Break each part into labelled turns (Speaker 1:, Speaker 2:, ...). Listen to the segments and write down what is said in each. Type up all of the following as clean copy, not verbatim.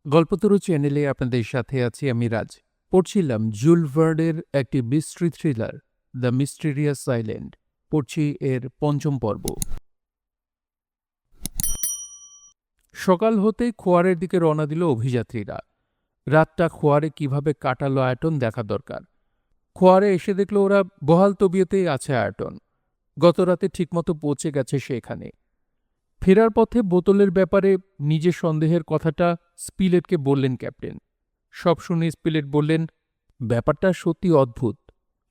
Speaker 1: গল্পতরু চ্যানেলে আপনাদের সাথে আছি আমি রাজ। পড়ছিলাম জুল ভার্নের একটি mystery thriller the mysterious island. পড়ছি এর পঞ্চম পর্ব। সকাল হতেই খোয়ারের দিকে রওনা দিল অভিযাত্রীরা। রাতটা খোয়ারে কিভাবে কাটালো আয়টন দেখা দরকার। খোয়ারে এসে দেখল ওরা বহাল তবিয়তেই আছে আয়টন। গত রাতে ঠিকমতো পৌঁছে গেছে সেখানে। ফেরার পথে বোতলের ব্যাপারে নিজের সন্দেহের কথাটা স্পিলেটকে বললেন ক্যাপ্টেন। সব শুনে স্পিলেট বললেন, ব্যাপারটা সত্যি অদ্ভুত।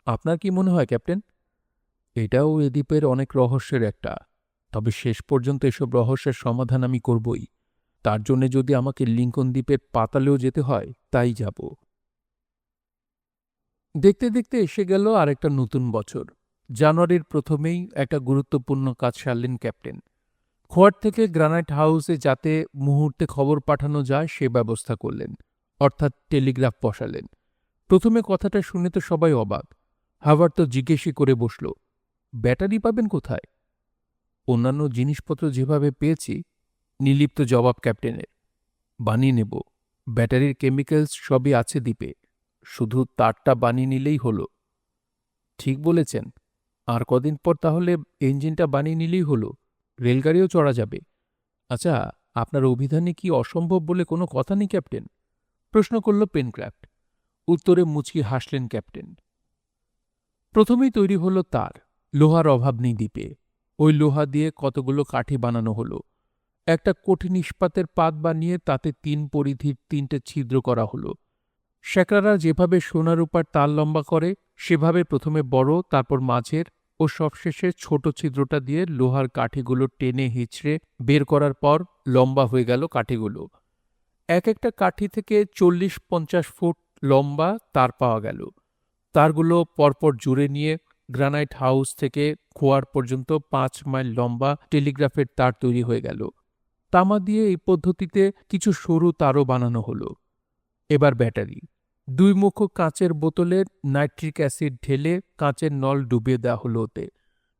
Speaker 1: আপনার কি মনে হয় ক্যাপ্টেন? এটাও এ দ্বীপের অনেক রহস্যের একটা। তবে শেষ পর্যন্ত এসব রহস্যের সমাধান আমি করবই। তার জন্যে যদি আমাকে লিঙ্কন দ্বীপের পাতালেও যেতে হয় তাই যাব। দেখতে দেখতে এসে গেল আরেকটা নতুন বছর। জানুয়ারির প্রথমেই একটা গুরুত্বপূর্ণ কাজ সারলেন ক্যাপ্টেন। খোয়ার থেকে গ্রানাইট হাউসে যাতে মুহূর্তে খবর পাঠানো যায় সে ব্যবস্থা করলেন, অর্থাৎ টেলিগ্রাফ বসালেন। প্রথমে কথাটা শুনে তো সবাই অবাক। হাওয়ার্ড তো জিজ্ঞেসই করে বসল, ব্যাটারি পাবেন কোথায়? অন্যান্য জিনিসপত্র যেভাবে পেয়েছি। নির্লিপ্ত জবাব ক্যাপ্টেনের, বানিয়ে নেব। ব্যাটারির কেমিক্যালস সবই আছে দ্বীপে, শুধু তারটা বানিয়ে নিলেই হলো। ঠিক বলেছেন। আর কদিন পর তাহলে ইঞ্জিনটা বানিয়ে নিলেই হলো, রেলগাড়িও চড়া যাবে। আচ্ছা, আপনার অভিধানে কি অসম্ভব বলে কোনো কথা নেই ক্যাপ্টেন? প্রশ্ন করল পেনক্রাফট। উত্তরে মুচকি হাসলেন ক্যাপ্টেন। প্রথমেই তৈরি হলো তার। লোহার অভাব নেই দ্বীপে। ওই লোহা দিয়ে কতগুলো কাঠি বানানো হলো। একটা কঠিন ইস্পাতের পাত বানিয়ে তাতে ৩ পরিধির ৩টে ছিদ্র করা হলো। শ্যাকরারা যেভাবে সোনা রূপার তার লম্বা করে সেভাবে প্রথমে বড়, তারপর মাঝের ও সবশেষে ছোট ছিদ্রটা দিয়ে লোহার কাঠিগুলো টেনে হিঁচড়ে বের করার পর লম্বা হয়ে গেল কাঠিগুলো। এক একটা কাঠি থেকে ৪০-৫০ ফুট লম্বা তার পাওয়া গেল। তারগুলো পরপর জুড়ে নিয়ে গ্রানাইট হাউস থেকে খোয়ার পর্যন্ত ৫ মাইল লম্বা টেলিগ্রাফের তার তৈরি হয়ে গেল। তামা দিয়ে এই পদ্ধতিতে কিছু সরু তারও বানানো হলো। এবার ব্যাটারি। ২ মুখো কাঁচের বোতলে নাইট্রিক অ্যাসিড ঢেলে কাঁচের নল ডুবিয়ে দেওয়া হলো ওতে।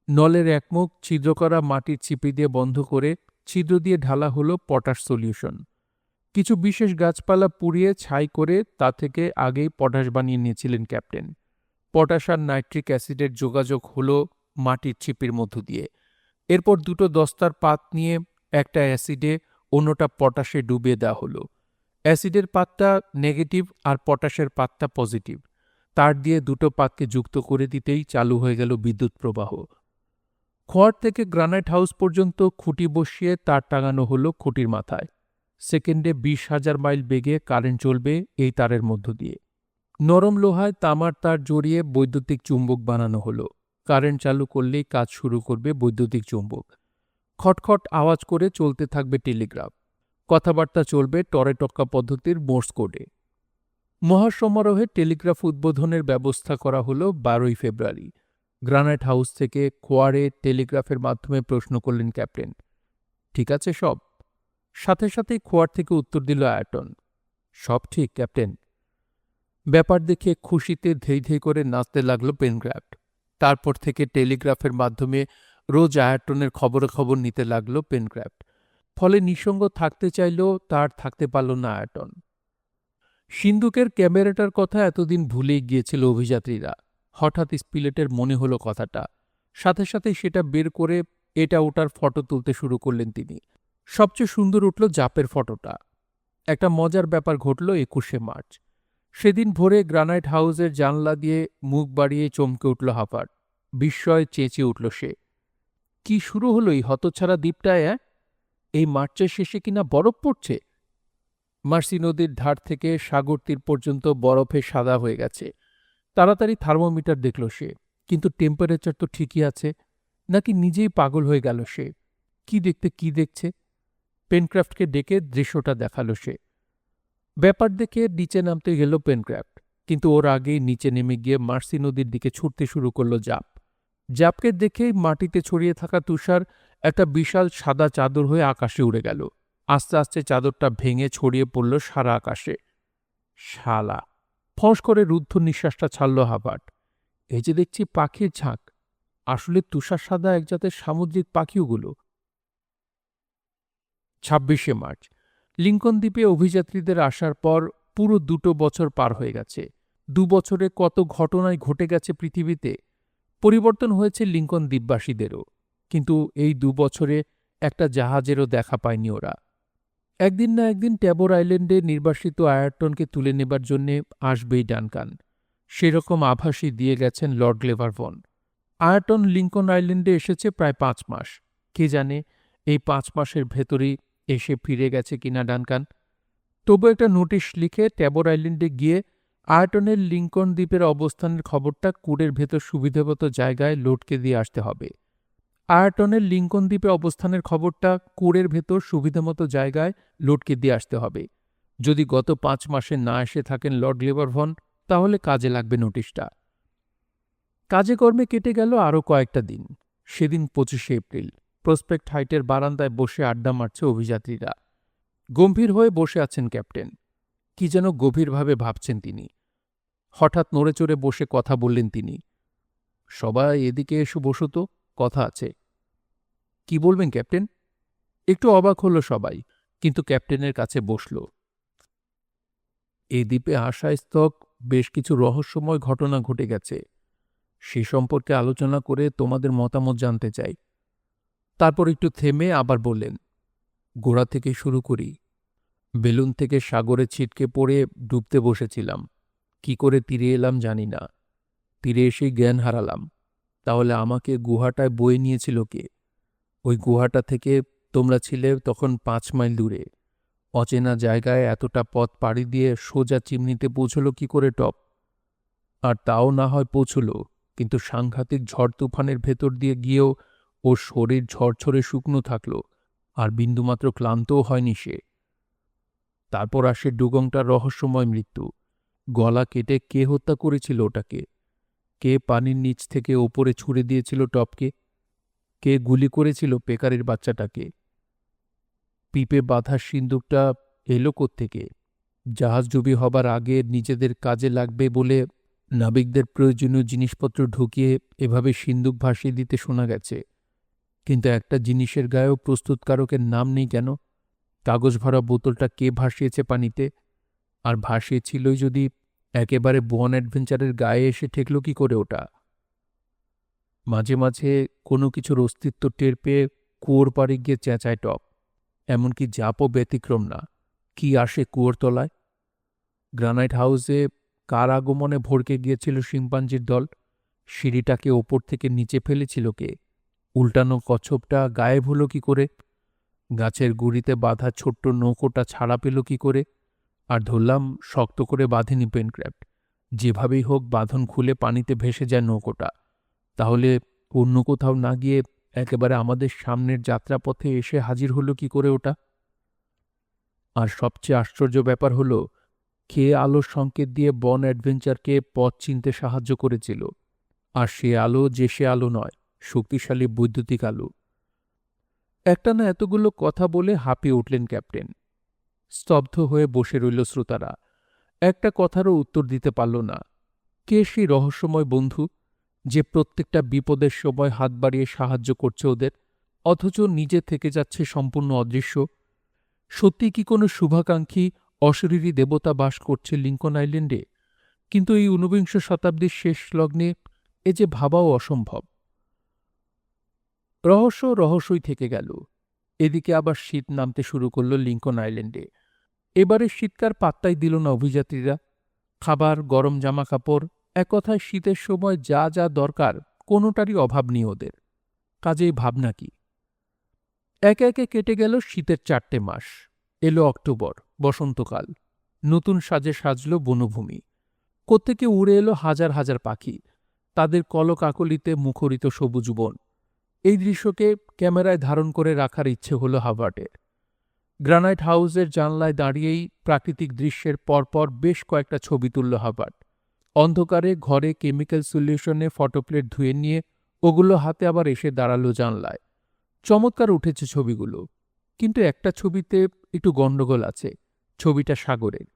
Speaker 1: নলের এক মুখ ছিদ্র করা মাটির ছিপি দিয়ে বন্ধ করে ছিদ্র দিয়ে ঢালা হলো পটাশ সলিউশন। কিছু বিশেষ গাছপালা পুড়িয়ে ছাই করে তা থেকে আগেই পটাশ বানিয়ে নিয়েছিলেন ক্যাপ্টেন। পটাশ আর নাইট্রিক অ্যাসিডের যোগাযোগ হলো মাটির ছিপির মধ্য দিয়ে। এরপর দুটো দস্তার পাত নিয়ে একটা অ্যাসিডে অন্যটা পটাশে ডুবিয়ে দেওয়া হলো। অ্যাসিডের পাতটা নেগেটিভ আর পটাশের পাতটা পজিটিভ। তার দিয়ে দুটো পাতকে যুক্ত করে দিতেই চালু হয়ে গেল বিদ্যুৎ প্রবাহ। খোয়ার থেকে গ্রানাইট হাউস পর্যন্ত খুঁটি বসিয়ে তার টাঙানো হলো খুঁটির মাথায়। সেকেন্ডে ২০,০০০ মাইল বেগে কারেন্ট চলবে এই তারের মধ্য দিয়ে। নরম লোহায় তামার তার জড়িয়ে বৈদ্যুতিক চুম্বক বানানো হলো। কারেন্ট চালু করলেই কাজ শুরু করবে বৈদ্যুতিক চুম্বক। খটখট আওয়াজ করে চলতে থাকবে টেলিগ্রাফ। কথাবার্তা চলবে টরে-টক্কা পদ্ধতির মোর্স কোডে। মহাসমারোহে টেলিগ্রাফ উদ্বোধনের ব্যবস্থা করা হলো ১২ই ফেব্রুয়ারি। গ্রানাইট হাউস থেকে খোয়ারে টেলিগ্রাফের মাধ্যমে প্রশ্ন করলেন ক্যাপ্টেন, ঠিক আছে সব? সাথে সাথেই খোয়ার থেকে উত্তর দিল আয়টন, সব ঠিক ক্যাপ্টেন। ব্যাপার দেখে খুশিতে ধেই ধেই করে নাচতে লাগল পেনক্রাফট। তারপর থেকে টেলিগ্রাফের মাধ্যমে রোজ আয়টনের খবরাখবর নিতে লাগল পেনক্রাফট। ফলে নিঃসঙ্গ থাকতে চাইলেও তার থাকতে পারল না আয়টন। সিন্দুকের ক্যামেরাটার কথা এতদিন ভুলেই গিয়েছিল অভিযাত্রীরা। হঠাৎ স্পিলেটের মনে হলো কথাটা। সাথে সাথেই সেটা বের করে এটা ওটার ফটো তুলতে শুরু করলেন তিনি। সবচেয়ে সুন্দর উঠল জাপের ফটোটা। একটা মজার ব্যাপার ঘটল ২১শে মার্চ। সেদিন ভোরে গ্রানাইট হাউসের জানলা দিয়ে মুখ বাড়িয়ে চমকে উঠল হাওয়ার্ড। বিস্ময়ে চেঁচিয়ে উঠল সে, কি শুরু হলো এই হতচ্ছাড়া দ্বীপটায়? এই মার্চের শেষে কিনা বরফ পড়ছে? মার্সি নদীর ধার থেকে সাগর তীর পর্যন্ত বরফে সাদা হয়ে গেছে। তাড়াতাড়ি থার্মোমিটার দেখল সে, কিন্তু টেম্পারেচার তো ঠিকই আছে। নাকি নিজেই পাগল হয়ে গেল সে? কি দেখছে? পেনক্রাফটকে ডেকে দৃশ্যটা দেখালো সে। ব্যাপার দেখে নিচে নামতে গেল পেনক্রাফট, কিন্তু ওর আগেই নিচে নেমে গিয়ে মার্সি নদীর দিকে ছুটতে শুরু করল জাপ। জাপকে দেখেই মাটিতে ছড়িয়ে থাকা তুষার একটা বিশাল সাদা চাদর হয়ে আকাশে উড়ে গেল। আস্তে আস্তে চাদরটা ভেঙে ছড়িয়ে পড়ল সারা আকাশে। শালা! ফস করে রুদ্ধ নিঃশ্বাসটা ছাড়ল হাওয়ার্ড। এই যে দেখছি পাখির ঝাঁক, আসলে তুষার সাদা এক জাতের সামুদ্রিক পাখি ওগুলো। ২৬শে মার্চ। লিঙ্কন দ্বীপে অভিযাত্রীদের আসার পর পুরো 2 বছর পার হয়ে গেছে। 2 বছরে কত ঘটনাই ঘটে গেছে পৃথিবীতে। পরিবর্তন হয়েছে লিঙ্কন দ্বীপবাসীদেরও। কিন্তু এই 2 বছরে একটা জাহাজেরও দেখা পায়নি ওরা। একদিন না একদিন ট্যাবর আইল্যান্ডে নির্বাসিত আয়ারটনকে তুলে নেবার জন্যে আসবেই ডানকান। সেরকম আভাসই দিয়ে গেছেন লর্ড গ্লেভারভন। আয়ারটন লিঙ্কন আইল্যান্ডে এসেছে প্রায় 5 মাস। কে জানে এই 5 মাসের ভেতরেই এসে ফিরে গেছে কিনা ডানকান। তবু একটা নোটিশ লিখে ট্যাবর আইল্যান্ডে গিয়ে আয়ারটনের লিঙ্কন দ্বীপের অবস্থানের খবরটা কুড়ের ভেতর সুবিধামতো জায়গায় লোডকে দিয়ে আসতে হবে। আয়ারটনের লিঙ্কন দ্বীপে অবস্থানের খবরটা কুড়ের ভেতর সুবিধামতো জায়গায় লোডকে দিয়ে আসতে হবে। যদি গত 5 মাসে না এসে থাকেন লর্ড গ্লেভারভন, তাহলে কাজে লাগবে নোটিশটা। কাজে কর্মে কেটে গেল আরও কয়েকটা দিন। সেদিন 25শে এপ্রিল। প্রসপেক্ট হাইটের বারান্দায় বসে আড্ডা মারছে অভিযাত্রীরা। গম্ভীর হয়ে বসে আছেন ক্যাপ্টেন। কি যেন গভীরভাবে ভাবছেন তিনি। হঠাৎ নড়েচড়ে বসে কথা বললেন তিনি। সবাই এদিকে এসে বসো তো, কথা আছে। কি বলবেন ক্যাপ্টেন? একটু অবাক হল সবাই, কিন্তু ক্যাপ্টেনের কাছে বসল। এই দ্বীপে আশাস্তক বেশ কিছু রহস্যময় ঘটনা ঘটে গেছে। সে সম্পর্কে আলোচনা করে তোমাদের মতামত জানতে চাই। তারপর একটু থেমে আবার বললেন, গোড়া থেকে শুরু করি। বেলুন থেকে সাগরে ছিটকে পড়ে ডুবতে বসেছিলাম। কি করে তীরে এলাম জানি না। তীরে এসেই জ্ঞান হারালাম। তাহলে আমাকে গুহাটায় বয়ে নিয়েছিল কে? ওই গুহাটা থেকে তোমরা ছিলে তখন 5 মাইল দূরে। অচেনা জায়গায় এতটা পথ পাড়ি দিয়ে সোজা চিমনিতে পৌঁছল কি করে টপ? আর তাও না হয় পৌঁছল, কিন্তু সাংঘাতিক ঝড় তুফানের ভেতর দিয়ে গিয়েও ওর শরীর ঝরঝরে শুকনো থাকল, আর বিন্দুমাত্র ক্লান্তও হয়নি সে। তারপর আসে ডুগংটার রহস্যময় মৃত্যু। গলা কেটে কে হত্যা করেছিল ওটাকে? কে পানির নিচ থেকে ওপরে ছুঁড়ে দিয়েছিল টপকে? কে গুলি করেছিল পেকারির বাচ্চাটাকে? পিপে বাঁধা সিন্দুকটা এলো কোত্থেকে? জাহাজডুবি হবার আগে নিজেদের কাজে লাগবে বলে নাবিকদের প্রয়োজনীয় জিনিসপত্র ঢুকিয়ে এভাবে সিন্দুক ভাসিয়ে দিতে শোনা গেছে। কিন্তু একটা জিনিসের গায়েও প্রস্তুতকারকের নাম নেই কেন? কাগজ ভরা বোতলটা কে ভাসিয়েছে পানিতে? আর ভাসিয়েছিলই যদি, একেবারে বোয়ান অ্যাডভেঞ্চারের গায়ে এসে ঠেকল কি করে ওটা? মাঝে মাঝে কোনো কিছুর অস্তিত্ব টের পেয়ে কুয়োর পাড়ে গিয়ে চেঁচায় টপ। এমনকি জাপও ব্যতিক্রম না। কি আসে কুয়োর তলায়? গ্রানাইট হাউসে কার আগমনে ভড়কে গিয়েছিল শিম্পাঞ্জির দল? সিঁড়িটাকে ওপর থেকে নিচে ফেলেছিল কে? উল্টানো কচ্ছপটা গায়েব হল কি করে? গাছের গুঁড়িতে বাঁধা ছোট্ট নৌকোটা ছাড়া পেল কি করে? আর ধরলাম শক্ত করে বাঁধেনি পেনক্রাফট। যেভাবেই হোক বাঁধন খুলে পানিতে ভেসে যায় নৌকোটা। তাহলে অন্য কোথাও না গিয়ে একেবারে আমাদের সামনের যাত্রাপথে এসে হাজির হলো কি করে ওটা? আর সবচেয়ে আশ্চর্য ব্যাপার হলো, কে আলোর সংকেত দিয়ে বন অ্যাডভেঞ্চারকে পথ চিনতে সাহায্য করেছিল? আর সে আলো যে সে আলো নয়, শক্তিশালী বৈদ্যুতিক আলো। একটা না এতগুলো কথা বলে হাঁপিয়ে উঠলেন ক্যাপ্টেন। স্তব্ধ হয়ে বসে রইল শ্রোতারা। একটা কথারও উত্তর দিতে পারল না। কে সেই রহস্যময় বন্ধু, যে প্রত্যেকটা বিপদের সময় হাত বাড়িয়ে সাহায্য করছে ওদের, অথচ নিজে থেকে যাচ্ছে সম্পূর্ণ অদৃশ্য? সত্যি কি কোনো শুভাকাঙ্ক্ষী অশরীরী দেবতা বাস করছে লিঙ্কন আইল্যান্ডে? কিন্তু এই ঊনবিংশ শতাব্দীর শেষ লগ্নে এ যে ভাবাও অসম্ভব। রহস্যই থেকে গেল। এদিকে আবার শীত নামতে শুরু করল লিঙ্কন আইল্যান্ডে। এবারে শীতকার পাত্তাই দিল না অভিযাত্রীরা। খাবার, গরম জামা কাপড়, এক কথায় শীতের সময় যা যা দরকার কোনোটারই অভাব নেই ওদের। কাজেই ভাবনা কি? একে একে কেটে গেল শীতের 4টে মাস। এলো অক্টোবর, বসন্তকাল। নতুন সাজে সাজল বনভূমি। কোত্থেকে উড়ে এলো হাজার হাজার পাখি, তাদের কলকাকলিতে মুখরিত সবুজ বন। এই দৃশ্যকে ক্যামেরায় ধারণ করে রাখার ইচ্ছে হল হাভার্টের। গ্রানাইট হাউসের জানলায় দাঁড়িয়েই প্রাকৃতিক দৃশ্যের পরপর বেশ কয়েকটা ছবি তুলল হাভার্ট। অন্ধকারে ঘরে কেমিক্যাল সলিউশনে ফটোপ্লেট ধুয়ে নিয়ে ওগুলো হাতে আবার এসে দাঁড়ালো জানলায়। চমৎকার উঠেছে ছবিগুলো, কিন্তু একটা ছবিতে একটু গণ্ডগোল আছে। ছবিটা সাগরের।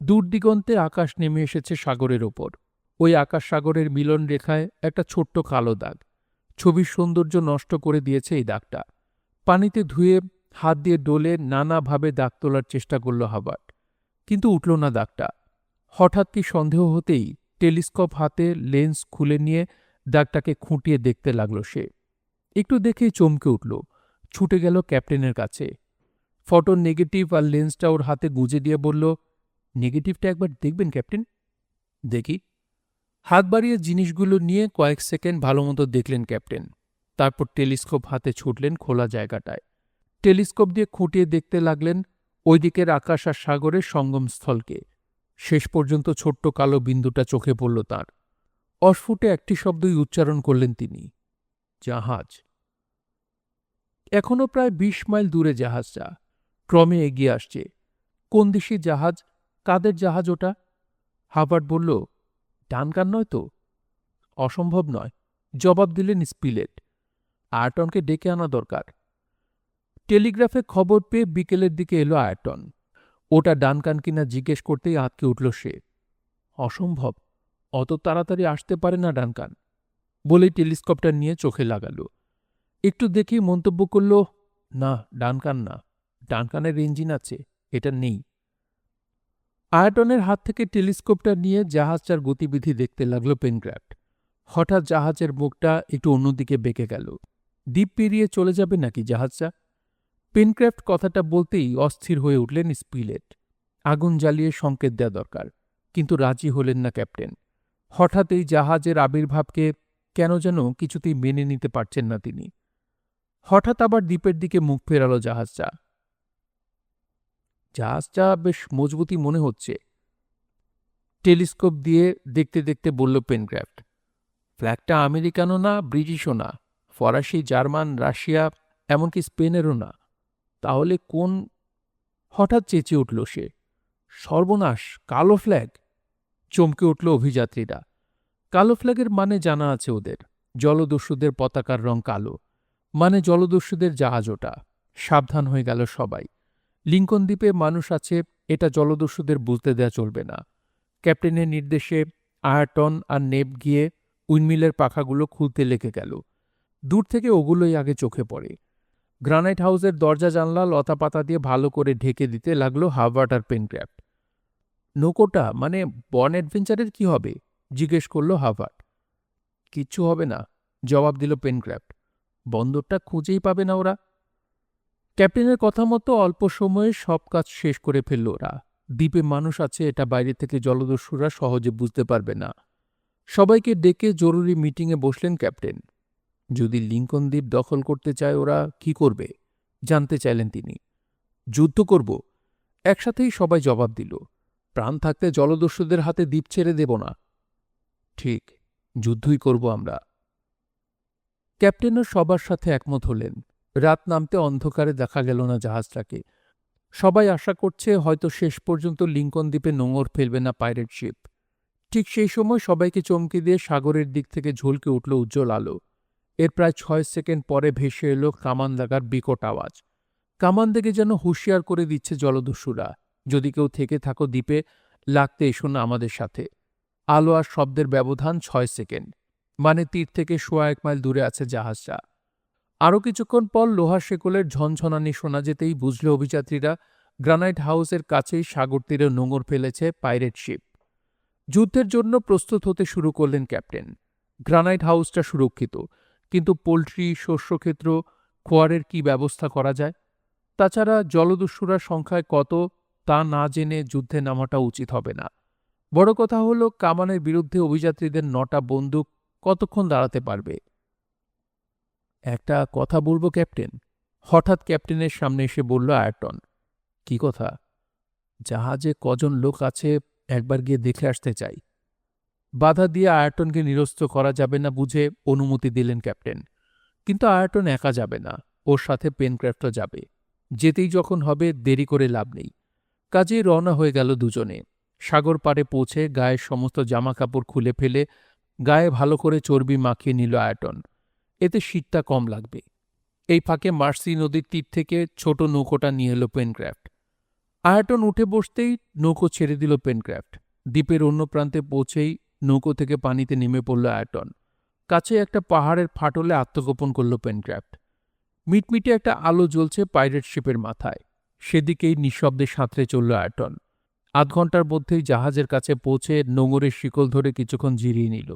Speaker 1: দূর দিগন্তে আকাশ নেমে এসেছে সাগরের ওপর। ওই আকাশ সাগরের মিলন রেখায় একটা ছোট্ট কালো দাগ। ছবির সৌন্দর্য নষ্ট করে দিয়েছে এই দাগটা। পানিতে ধুয়ে হাত দিয়ে ডোলে নানাভাবে দাগ তোলার চেষ্টা করল হাবার্ট, কিন্তু উঠল না দাগটা। হঠাৎ কি সন্দেহ হতেই টেলিস্কোপ হাতে লেন্স খুলে নিয়ে দাগটাকে খুঁটিয়ে দেখতে লাগল সে। একটু দেখেই চমকে উঠল, ছুটে গেল ক্যাপ্টেনের কাছে। ফটোর নেগেটিভ আর লেন্সটা ওর হাতে গুঁজে দিয়ে বলল, নেগেটিভটা একবার দেখবেন ক্যাপ্টেন? দেখি। হাত বাড়িয়ে জিনিসগুলো নিয়ে কয়েক সেকেন্ড ভালোমতো দেখলেন ক্যাপ্টেন। তারপর টেলিস্কোপ হাতে ছুটলেন খোলা জায়গাটায়। টেলিস্কোপ দিয়ে খুঁটিয়ে দেখতে লাগলেন ওইদিকের আকাশ আর সাগরের সঙ্গমস্থলকে। শেষ পর্যন্ত ছোট্ট কালো বিন্দুটা চোখে পড়ল তাঁর। অস্ফুটে একটি শব্দই উচ্চারণ করলেন তিনি, জাহাজ। এখনও প্রায় ২০ মাইল দূরে জাহাজটা ক্রমে এগিয়ে আসছে। কোন দেশি জাহাজ? কাদের জাহাজ ওটা? হাবার্ট বলল, ডানকান নয় তো? অসম্ভব নয়, জবাব দিলেন স্পিলেট। আয়রটনকে ডেকে আনা দরকার। টেলিগ্রাফে খবর পেয়ে বিকেলের দিকে এলো আয়রটন। ওটা ডানকান কিনা জিজ্ঞেস করতেই আঁতকে উঠল সে। অসম্ভব, অত তাড়াতাড়ি আসতে পারে না ডানকান, বলেই টেলিস্কোপটা নিয়ে চোখে লাগাল। একটু দেখেই মন্তব্য করল, না, ডানকান না, ডানকানের ইঞ্জিন আছে, এটা নেই। আয়রটনের হাত থেকে টেলিস্কোপটা নিয়ে জাহাজটার গতিবিধি দেখতে লাগল পেনক্রাফট। হঠাৎ জাহাজের মুখটা একটু অন্যদিকে বেঁকে গেল। দ্বীপ পেরিয়ে চলে যাবে নাকি জাহাজটা? পেনক্রাফট কথাটা বলতেই অস্থির হয়ে উঠলেন স্পিলেট। আগুন জ্বালিয়ে সংকেত দেয়া দরকার, কিন্তু রাজি হলেন না ক্যাপ্টেন। হঠাৎ এই জাহাজের আবির্ভাবকে কেন যেন কিছুতেই মেনে নিতে পারছেন না তিনি। হঠাৎ আবার দ্বীপের দিকে মুখ ফেরালো জাহাজটা। জাহাজটা বেশ মজবুতই মনে হচ্ছে, টেলিস্কোপ দিয়ে দেখতে দেখতে বলল পেনক্রাফট। ফ্ল্যাগটা আমেরিকানও না, ব্রিটিশও না, ফরাসি, জার্মান, রাশিয়া, এমনকি স্পেনেরও না। তাহলে কোন? হঠাৎ চেঁচিয়ে উঠল সে, সর্বনাশ, কালো ফ্ল্যাগ! চমকে উঠল অভিযাত্রীরা। কালো ফ্ল্যাগের মানে জানা আছে ওদের, জলদস্যুদের পতাকার রং কালো, মানে জলদস্যুদের জাহাজ ওটা। সাবধান হয়ে গেল সবাই। লিঙ্কন দ্বীপে মানুষ আছে, এটা জলদস্যুদের বুঝতে দেয়া চলবে না। ক্যাপ্টেনের নির্দেশে আয়রটন আর নেব গিয়ে উইন্ডমিলের পাখাগুলো খুলতে লেগে গেল। দূর থেকে ওগুলোই আগে চোখে পড়ে। গ্রানাইট হাউসের দরজা জানলা লতাপাতা দিয়ে ভালো করে ঢেকে দিতে লাগলো হাবার্ট আর পেনক্রাফট। নৌকোটা, মানে বন অ্যাডভেঞ্চারের কি হবে? জিজ্ঞেস করল হাবার্ট। কিচ্ছু হবে না, জবাব দিল পেনক্রাফট। বন্দরটা খুঁজেই পাবে না ওরা। ক্যাপ্টেনের কথা মতো অল্প সময়ে সব কাজ শেষ করে ফেলল ওরা। দ্বীপে মানুষ আছে, এটা বাইরে থেকে জলদস্যুরা সহজে বুঝতে পারবে না। সবাইকে ডেকে জরুরি মিটিংয়ে বসলেন ক্যাপ্টেন। যদি লিঙ্কন দ্বীপ দখল করতে চায় ওরা কি করবে জানতে চাইলেন তিনি। যুদ্ধ করব, একসাথেই সবাই জবাব দিল। প্রাণ থাকতে জলদস্যুদের হাতে দ্বীপ ছেড়ে দেব না। ঠিক, যুদ্ধই করব আমরা। ক্যাপ্টেনও সবার সাথে একমত হলেন। রাত নামতে অন্ধকারে দেখা গেল না জাহাজটাকে। সবাই আশা করছে হয়তো শেষ পর্যন্ত লিঙ্কন দ্বীপে নোঙর ফেলবে না পাইরেট শিপ। ঠিক সেই সময় সবাইকে চমকে দিয়ে সাগরের দিক থেকে ঝলকে উঠল উজ্জ্বল আলো। এর প্রায় ৬ সেকেন্ড পরে ভেসে এলো কামান লাগার বিকট আওয়াজ। কামান দেখে যেন হুঁশিয়ার করে দিচ্ছে জলদস্যুরা, যদি কেউ থেকে থাকো দ্বীপে, লাগতে এসো না আমাদের সাথে। আলো আর শব্দের ব্যবধান ৬ সেকেন্ড, মানে তীর থেকে ১০০ মাইল দূরে আছে জাহাজটা। আরও কিছুক্ষণ পর লোহার শেকলের ঝনঝনানি শোনা যেতেই বুঝল অভিযাত্রীরা গ্রানাইট হাউসের কাছেই সাগর তীরে নোঙর ফেলেছে পাইরেট শিপ। যুদ্ধের জন্য প্রস্তুত হতে শুরু করলেন ক্যাপ্টেন। গ্রানাইট হাউসটা সুরক্ষিত, কিন্তু পোল্ট্রি, শস্যক্ষেত্র, খোয়ারের কি ব্যবস্থা করা যায়? তাছাড়া জলদস্যুরার সংখ্যায় কত তা না জেনে যুদ্ধে নামাটা উচিত হবে না। বড় কথা হলো, কামানের বিরুদ্ধে অভিযাত্রীদের ৯টা বন্দুক কতক্ষণ দাঁড়াতে পারবে? একটা কথা বলবো ক্যাপ্টেন, হঠাৎ ক্যাপ্টেনের সামনে এসে বলল আয়রটন। কি কথা? জাহাজে কজন লোক আছে একবার গিয়ে দেখে আসতে চাই। বাধা দিয়ে আয়রটনকে নিরস্ত করা যাবে না বুঝে অনুমতি দিলেন ক্যাপ্টেন। কিন্তু আয়রটন একা যাবে না, ওর সাথে পেনক্রাফটও যাবে। যেতেই যখন হবে, দেরি করে লাভ নেই। কাজেই রওনা হয়ে গেল দুজনে। সাগর পাড়ে পৌঁছে গায়ের সমস্ত জামাকাপড় খুলে ফেলে গায়ে ভালো করে চর্বি মাখিয়ে নিল আয়রটন। এতে শীতটা কম লাগবে। এই ফাঁকে মার্সি নদীর তীর থেকে ছোট নৌকোটা নিয়ে এলো পেনক্রাফট। আয়রটন উঠে বসতেই নৌকো ছেড়ে দিল পেনক্রাফট। দ্বীপের অন্য প্রান্তে পৌঁছেই নৌকো থেকে পানিতে নেমে পড়ল আয়রটন। কাছে একটা পাহাড়ের ফাটলে আত্মগোপন করল পেনক্রাফট। মিটমিটে একটা আলো জ্বলছে পাইরেট শিপের মাথায়। সেদিকেই নিঃশব্দে সাঁতরে চলল আয়টন। আধ ঘন্টার মধ্যেই জাহাজের কাছে পৌঁছে নোঙরের শিকল ধরে কিছুক্ষণ জিরিয়ে নিল।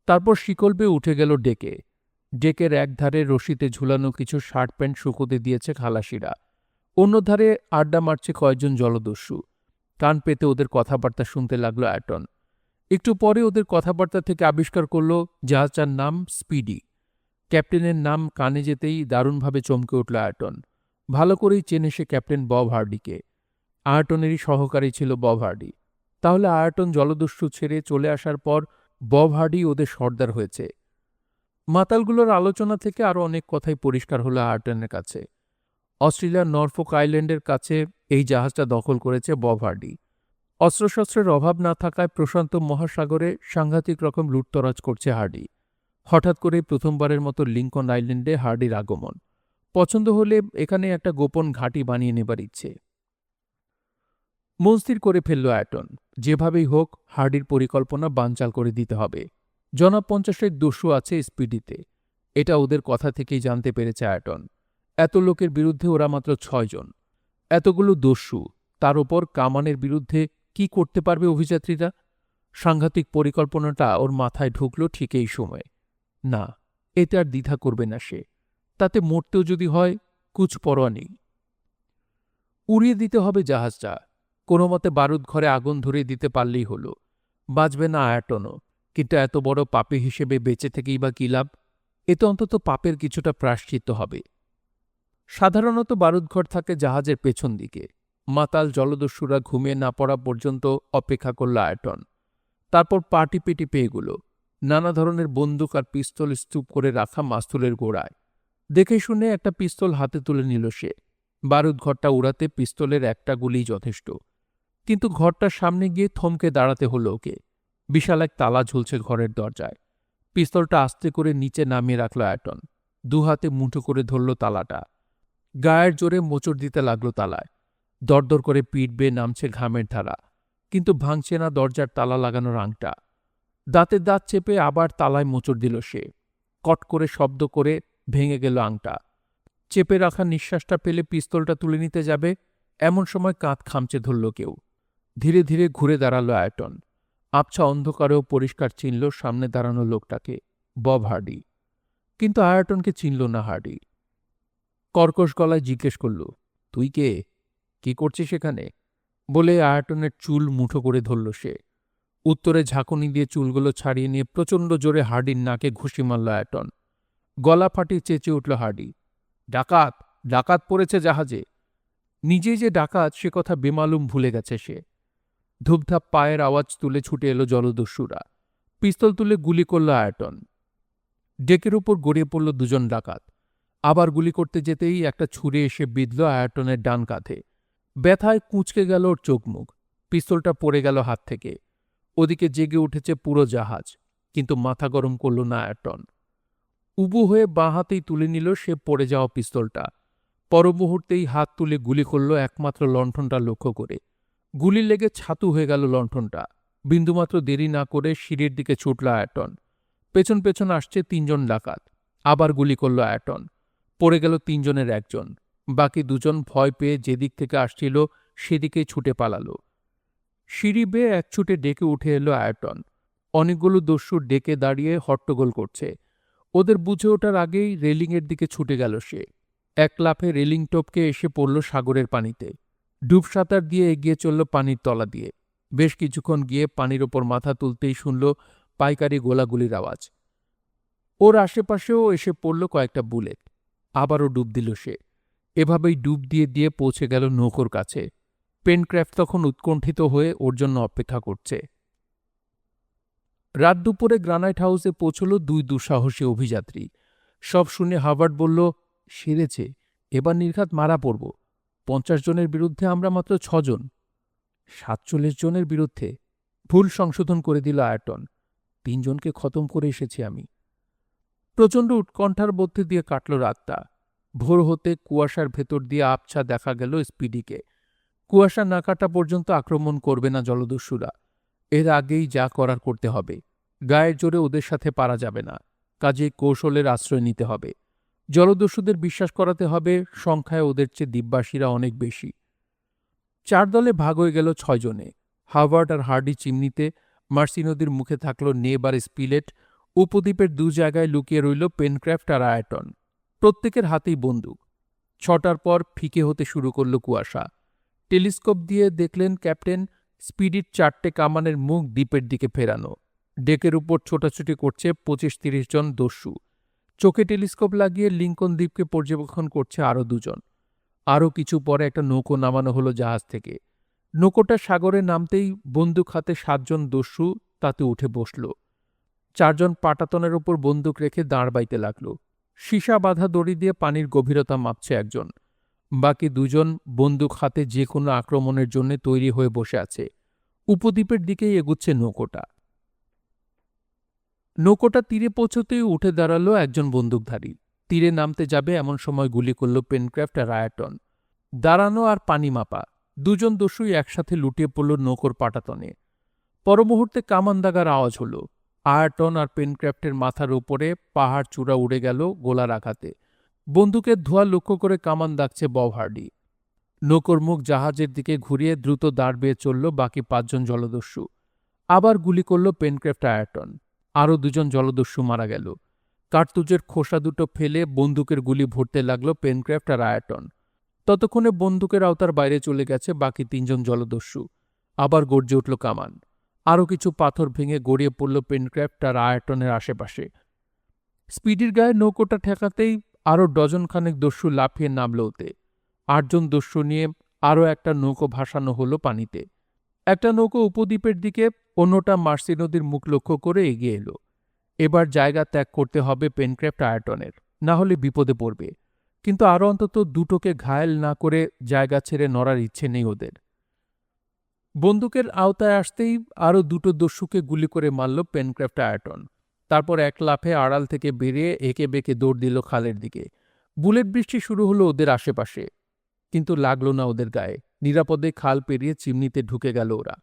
Speaker 1: তারপর শিকল বেয়ে উঠে গেল ডেকে। ডেকের একধারে রশিতে ঝুলানো কিছু শার্ট প্যান্ট শুকোতে দিয়েছে খালাসিরা। অন্যধারে আড্ডা মারছে কয়েকজন জলদস্যু। কান পেতে ওদের কথাবার্তা শুনতে লাগলো আয়টন। একটু পরে ওদের কথাবার্তা থেকে আবিষ্কার করল জাহাজটার নাম স্পিডি। ক্যাপ্টেনের নাম কানে যেতেই দারুণভাবে চমকে উঠল আয়টন। ভালো করেই চেনে সে ক্যাপ্টেন বব হার্ডিকে। আয়টনেরই সহকারী ছিল বব হার্ডি। তাহলে আয়টন জলদস্যু ছেড়ে চলে আসার পর বব হার্ডি ওদের সর্দার হয়েছে। মাতালগুলোর আলোচনা থেকে আরও অনেক কথাই পরিষ্কার হলো আয়টনের কাছে। অস্ট্রেলিয়ার নরফোক আইল্যান্ডের কাছে এই জাহাজটা দখল করেছে বব হার্ডি। অস্ত্রশস্ত্রের অভাব না থাকায় প্রশান্ত মহাসাগরে সাংঘাতিক রকম লুটতরাজ করছে হার্ডি। হঠাৎ করে প্রথমবারের মতো লিঙ্কন আইল্যান্ডে হার্ডির আগমন। পছন্দ হলে এখানে একটা গোপন ঘাঁটি বানিয়ে নেবার ইচ্ছে। মনস্থির করে ফেলল আয়টন, যেভাবেই হোক হার্ডির পরিকল্পনা বানচাল করে দিতে হবে। জনাব 50 দস্যু আছে স্পিডিতে, এটা ওদের কথা থেকেই জানতে পেরেছে আয়টন। এত লোকের বিরুদ্ধে ওরা মাত্র 6 জন। এতগুলো দস্যু, তার ওপর কামানের বিরুদ্ধে কি করতে পারবে অভিযাত্রীরা? সাংঘাতিক পরিকল্পনাটা ওর মাথায় ঢুকল ঠিক এই সময়ে। না, এতে আর দ্বিধা করবে না সে। তাতে মরতেও যদি হয়, কুছ পরোয়া নেই। উড়িয়ে দিতে হবে জাহাজটা। কোনো মতে বারুদ ঘরে আগুন ধরিয়ে দিতে পারলেই হল। বাঁচবে না আয়টনও, কিন্তু এত বড় পাপী হিসেবে বেঁচে থেকেই বা কী লাভ? এতে অন্তত পাপের কিছুটা প্রায়শ্চিত্ত হবে। সাধারণত বারুদঘর থাকে জাহাজের পেছন দিকে। মাতাল জলদস্যুরা ঘুমিয়ে না পড়া পর্যন্ত অপেক্ষা করল আয়টন। তারপর পাটি পেটি পেয়ে গেল নানা ধরনের বন্দুক আর পিস্তল স্তূপ করে রাখা মাস্তুলের গোড়ায়। দেখে শুনে একটা পিস্তল হাতে তুলে নিল সে। বারুদঘরটা উড়াতে পিস্তলের একটা গুলিই যথেষ্ট। কিন্তু ঘরটার সামনে গিয়ে থমকে দাঁড়াতে হলো ওকে। বিশাল এক তালা ঝুলছে ঘরের দরজায়। পিস্তলটা আস্তে করে নিচে নামিয়ে রাখল আয়টন। দুহাতে মুঠো করে ধরল তালাটা। গায়ের জোরে মোচড় দিতে লাগল তালায়। দরদর করে পিঠ বেয়ে নামছে ঘামের ধারা, কিন্তু ভাঙছে না দরজার তালা লাগানোর আংটা। দাঁতের দাঁত চেপে আবার তালায় মোচড় দিল সে। কট করে শব্দ করে ভেঙে গেল আংটা। চেপে রাখা নিঃশ্বাসটা পেলে পিস্তলটা তুলে নিতে যাবে, এমন সময় কাঁধ খামচে ধরল কেউ। ধীরে ধীরে ঘুরে দাঁড়ালো আয়টন। আবছা অন্ধকারেও পরিষ্কার চিনল সামনে দাঁড়ানো লোকটাকে, বব হার্ডি। কিন্তু আয়টনকে চিনল না হার্ডি। কর্কশ গলায় জিজ্ঞেস করল, তুই কে? কি করছিস এখানে? বলে আয়টনের চুল মুঠো করে ধরল সে। উত্তরে ঝাঁকুনি দিয়ে চুলগুলো ছাড়িয়ে নিয়ে প্রচণ্ড জোরে হার্ডির নাকে ঘুষি মারল আয়টন। গলা ফাটিয়ে চেঁচিয়ে উঠল হার্ডি, ডাকাত! ডাকাত পড়েছে জাহাজে! নিজেই যে ডাকাত সে কথা বেমালুম ভুলে গেছে সে। ধূপধাপ পায়ের আওয়াজ তুলে ছুটে এলো জলদস্যুরা। পিস্তল তুলে গুলি করল আয়টন। ডেকের উপর গড়িয়ে পড়ল দুজন ডাকাত। আবার গুলি করতে যেতেই একটা ছুরি এসে বিঁধল আয়টনের ডান কাঁধে। ব্যথায় কুঁচকে গেল ওর চোখ মুখ। পিস্তলটা পড়ে গেল হাত থেকে। ওদিকে জেগে উঠেছে পুরো জাহাজ, কিন্তু মাথা গরম করল না আয়টন। উবু হয়ে বাঁ হাতেই তুলে নিল সে পড়ে যাওয়া পিস্তলটা। পর মুহূর্তেই হাত তুলে গুলি করল একমাত্র লণ্ঠনটা লক্ষ্য করে। গুলি লেগে ছাতু হয়ে গেল লণ্ঠনটা। বিন্দুমাত্র দেরি না করে সিঁড়ির দিকে ছুটল আয়টন। পেছন পেছন আসছে 3 জন ডাকাত। আবার গুলি করল আয়টন। পড়ে গেল 3 জনের একজন। বাকি 2 জন ভয় পেয়ে যেদিক থেকে আসছিল সেদিকেই ছুটে পালালো। সিঁড়ি বেয়ে এক ছুটে ডেকে উঠে এলো আয়টন। অনেকগুলো দস্যু ডেকে দাঁড়িয়ে হট্টগোল করছে। ওদের বুঝে ওঠার আগেই রেলিংয়ের দিকে ছুটে গেল সে। এক লাফে রেলিং টপকে এসে পড়ল সাগরের পানিতে। ডুব সাঁতার দিয়ে এগিয়ে চলল পানির তলা দিয়ে। বেশ কিছুক্ষণ গিয়ে পানির ওপর মাথা তুলতেই শুনল পাইকারি গোলাগুলির আওয়াজ। ওর আশেপাশেও এসে পড়ল কয়েকটা বুলেট। আবারও ডুব দিল সে। এভাবেই ডুব দিয়ে দিয়ে পৌঁছে গেল নৌকোর কাছে। পেনক্রাফট তখন উৎকণ্ঠিত হয়ে ওর জন্য অপেক্ষা করছে। রাত দুপুরে গ্রানাইট হাউসে পৌঁছল 2 দুঃসাহসী অভিযাত্রী। সব শুনে হার্ভার্ড বলল, সেরেছে, এবার নির্ঘাত মারা পড়ব। 50 জনের বিরুদ্ধে আমরা মাত্র 6 জন। 47 জনের বিরুদ্ধে। ভুল সংশোধন করে দিল আয়টন। 3 জনকে খতম করে এসেছি আমি। প্রচণ্ড উৎকণ্ঠার মধ্যে দিয়ে কাটল রাতটা। ভোর হতে কুয়াশার ভেতর দিয়ে আবছা দেখা গেল স্পিডিকে। কুয়াশা না কাটা পর্যন্ত আক্রমণ করবে না জলদস্যুরা। এর আগেই যা করার করতে হবে। গায়ের জোরে ওদের সাথে পারা যাবে না। কাজেই কৌশলের আশ্রয় নিতে হবে। জলদস্যুদের বিশ্বাস করাতে হবে সংখ্যায় ওদের চেয়ে দ্বীপবাসীরা অনেক বেশি। 4 দলে ভাগ হয়ে গেল 6 জনে। হার্ভার্ড আর হার্ডি চিমনিতে, মার্সি নদীর মুখে থাকল নেব আর স্পিলেট, উপদ্বীপের 2 জায়গায় লুকিয়ে রইল পেনক্রাফট আর আয়টন। প্রত্যেকের হাতেই বন্দুক। 6টার পর ফিকে হতে শুরু করল কুয়াশা। টেলিস্কোপ দিয়ে দেখলেন ক্যাপ্টেন স্পিডির 4টে কামানের মুখ দ্বীপের দিকে ফেরানো। ডেকের উপর ছোটাছুটি করছে 25-30 জন দস্যু। চোখে টেলিস্কোপ লাগিয়ে লিঙ্কন দ্বীপকে পর্যবেক্ষণ করছে আরও 2 জন। আরও কিছু পরে একটা নৌকো নামানো হলো জাহাজ থেকে। নৌকোটা সাগরে নামতেই বন্দুক হাতে 7 জন দস্যু তাতে উঠে বসল। 4 জন পাটাতনের উপর বন্দুক রেখে দাঁড় বাইতে লাগল। সীসা বাঁধা দড়ি দিয়ে পানির গভীরতা মাপছে একজন। বাকি 2 জন বন্দুক হাতে যে কোনো আক্রমণের জন্য তৈরি হয়ে বসে আছে। উপদ্বীপের দিকেই এগুচ্ছে নৌকোটা। নৌকোটা তীরে পৌঁছতেই উঠে দাঁড়ালো একজন বন্দুকধারী। তীরে নামতে যাবে এমন সময় গুলি করল পেনক্রাফট আর আয়টন। দাঁড়ানো আর পানি মাপা 2 জন দস্যুই একসাথে লুটিয়ে পড়ল নৌকোর পাটাতনে। পরমুহূর্তে কামান দাগার আওয়াজ হলো। আয়টন আর পেনক্রাফটের মাথার উপরে পাহাড় চূড়া উড়ে গেল গোলার আঘাতে। বন্দুকের ধোঁয়া লক্ষ্য করে কামান দাগছে বব হার্ডি। নৌকোর মুখ জাহাজের দিকে ঘুরিয়ে দ্রুত দাঁড় বেয়ে চলল বাকি 5 জন জলদস্যু। আবার গুলি করল পেনক্রাফট আয়টন। আরও 2 জন জলদস্যু মারা গেল। কার্তুজের খোসা দুটো ফেলে বন্দুকের গুলি ভরতে লাগল পেনক্রাফট আর আয়টন। ততক্ষণে বন্দুকের আওতার বাইরে চলে গেছে বাকি 3 জন জলদস্যু। আবার গর্জে উঠল কামান। আরও কিছু পাথর ভেঙে গড়িয়ে পড়ল পেনক্রাফট আর আয়টনের আশেপাশে। স্পিডির গায়ে নৌকোটা ঠেকাতেই আরও ডজনখানেক দস্যু লাফিয়ে নামল ওতে। 8 জন দস্যু নিয়ে আরও একটা নৌকো ভাসানো হলো পানিতে। একটা নৌকো উপদ্বীপের দিকে, অন্যটা মার্সি নদীর মুখ লক্ষ্য করে এগিয়ে এলো। এবার জায়গা ত্যাগ করতে হবে পেনক্রাফট আয়টনের, না হলে বিপদে পড়বে। কিন্তু আরও অন্তত 2টোকে ঘায়েল না করে জায়গা ছেড়ে নড়ার ইচ্ছে নেই ওদের। বন্দুকের আওতায় আসতেই আরও 2টো দস্যুকে গুলি করে মারল পেনক্রাফট আয়টন। তারপর এক লাফে আড়াল থেকে বেরিয়ে একে বেঁকে দৌড় দিল খালের দিকে। বুলেট বৃষ্টি শুরু হলো ওদের আশেপাশে, কিন্তু লাগলো না ওদের গায়ে। নিরাপদে খাল পেরিয়ে চিমনিতে ঢুকে গেল ওরা।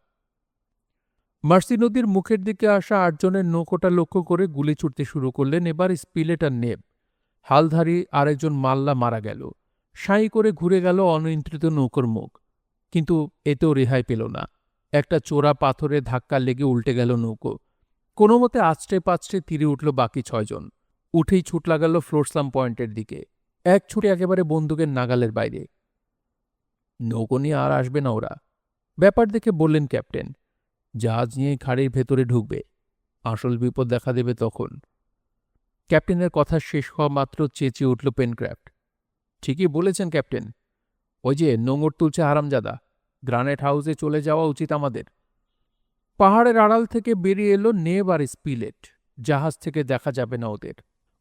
Speaker 1: মার্সি নদীর মুখের দিকে আসা 8 জনের নৌকোটা লক্ষ্য করে গুলি ছুটতে শুরু করলেন এবার স্পিলেট আর নেব। হালধারী আরেকজন মাল্লা মারা গেল। সাঁই করে ঘুরে গেল অনিয়ন্ত্রিত নৌকোর মুখ। কিন্তু এতেও রেহাই পেল না। একটা চোরা পাথরে ধাক্কা লেগে উল্টে গেল নৌকো। কোনো মতে আছড়ে পাছড়ে তীরে উঠল বাকি 6 জন। উঠেই ছুট লাগাল ফ্লোরস্লাম পয়েন্টের দিকে। এক ছুটে একেবারে বন্দুকের নাগালের বাইরে। নৌকো নিয়ে আর আসবে না ওরা, ব্যাপার দেখে বললেন ক্যাপ্টেন। জাহাজ নিয়ে খাড়ির ভেতরে ঢুকবে, আসল বিপদ দেখা দেবে তখন। ক্যাপ্টেনের কথা শেষ হওয়া মাত্র চেঁচিয়ে উঠল পেনক্রাফট। ঠিকই বলেছেন ক্যাপ্টেন, ওই যে নোঙর তুলছে হারামজাদা। গ্রানাইট হাউসে চলে যাওয়া উচিত আমাদের। পাহাড়ের আড়াল থেকে বেরিয়ে এলো নেব আর স্পিলেট। জাহাজ থেকে দেখা যাবে না ওদের।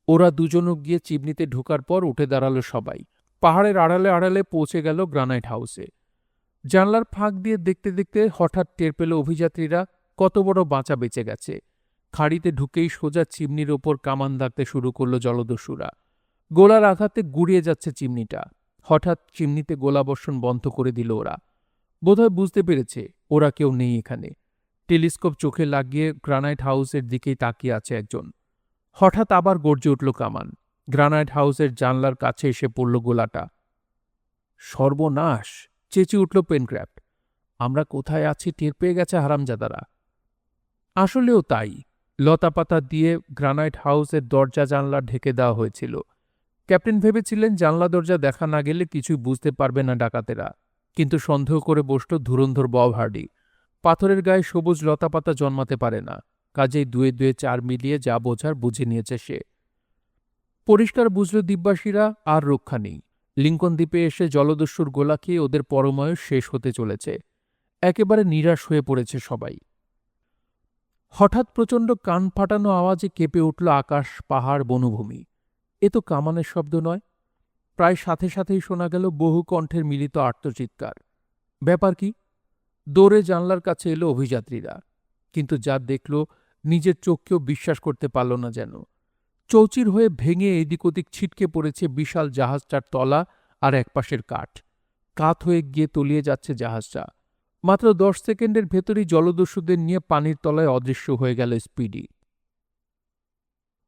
Speaker 1: ওরা দুজনও গিয়ে চিমনিতে ঢোকার পর উঠে দাঁড়ালো সবাই। পাহাড়ের আড়ালে আড়ালে পৌঁছে গেল গ্রানাইট হাউসে। জানলার ফাঁক দিয়ে দেখতে দেখতে হঠাৎ টের পেল অভিযাত্রীরা কত বড় বাঁচা বেঁচে গেছে। খাড়িতে ঢুকেই সোজা চিমনির ওপর কামান দাগতে শুরু করল জলদস্যুরা। গোলার আঘাতে গুড়িয়ে যাচ্ছে চিমনিটা। হঠাৎ চিমনিতে গোলাবর্ষণ বন্ধ করে দিল ওরা। বোধহয় বুঝতে পেরেছে ওরা কেউ নেই এখানে। টেলিস্কোপ চোখে লাগিয়ে গ্রানাইট হাউসের দিকেই তাকিয়ে আছে একজন। হঠাৎ আবার গর্জে উঠল কামান। গ্রানাইট হাউসের জানলার কাছে এসে পড়ল গোলাটা। সর্বনাশ! চেঁচিয়ে উঠল পেনক্রাফট। আমরা কোথায় আছি টের পেয়ে গেছে হারামজাদারা। আসলেও তাই। লতাপাতা দিয়ে গ্রানাইট হাউসের দরজা জানলা ঢেকে দেওয়া হয়েছিল। ক্যাপ্টেন ভেবেছিলেন জানলা দরজা দেখা না গেলে কিছুই বুঝতে পারবে না ডাকাতেরা, কিন্তু সন্দেহ করে বসল ধুরন্ধর বব হার্ডি। পাথরের গায়ে সবুজ লতাপাতা জন্মাতে পারে না, কাজেই 2-2 4 মিলিয়ে যা বোঝার বুঝে নিয়েছে সে। পরিষ্কার বুঝল দ্বীপবাসীরা আর রক্ষা নেই। লিঙ্কন দ্বীপে এসে জলদস্যুর গোলা খেয়ে ওদের পরমায়ু শেষ হতে চলেছে। একেবারে নিরাশ হয়ে পড়েছে সবাই। হঠাৎ প্রচণ্ড কান ফাটানো আওয়াজে কেঁপে উঠল আকাশ, পাহাড়, বনভূমি। এ তো কামানের শব্দ নয়। প্রায় সাথে সাথেই শোনা গেল বহু কণ্ঠের মিলিত আর্তচিৎকার। ব্যাপার কি? দৌড়ে জানলার কাছে এলো অভিযাত্রীরা, কিন্তু যা দেখল নিজের চোখকেও বিশ্বাস করতে পারল না যেন। চৌচির হয়ে ভেঙে এদিক ওদিক ছিটকে পড়েছে বিশাল জাহাজটার তলা আর একপাশের কাঠ। কাত হয়ে গিয়ে তলিয়ে যাচ্ছে জাহাজটা। মাত্র 10 সেকেন্ডের ভেতরই জলদস্যুদের নিয়ে পানির তলায় অদৃশ্য হয়ে গেল স্পিডি।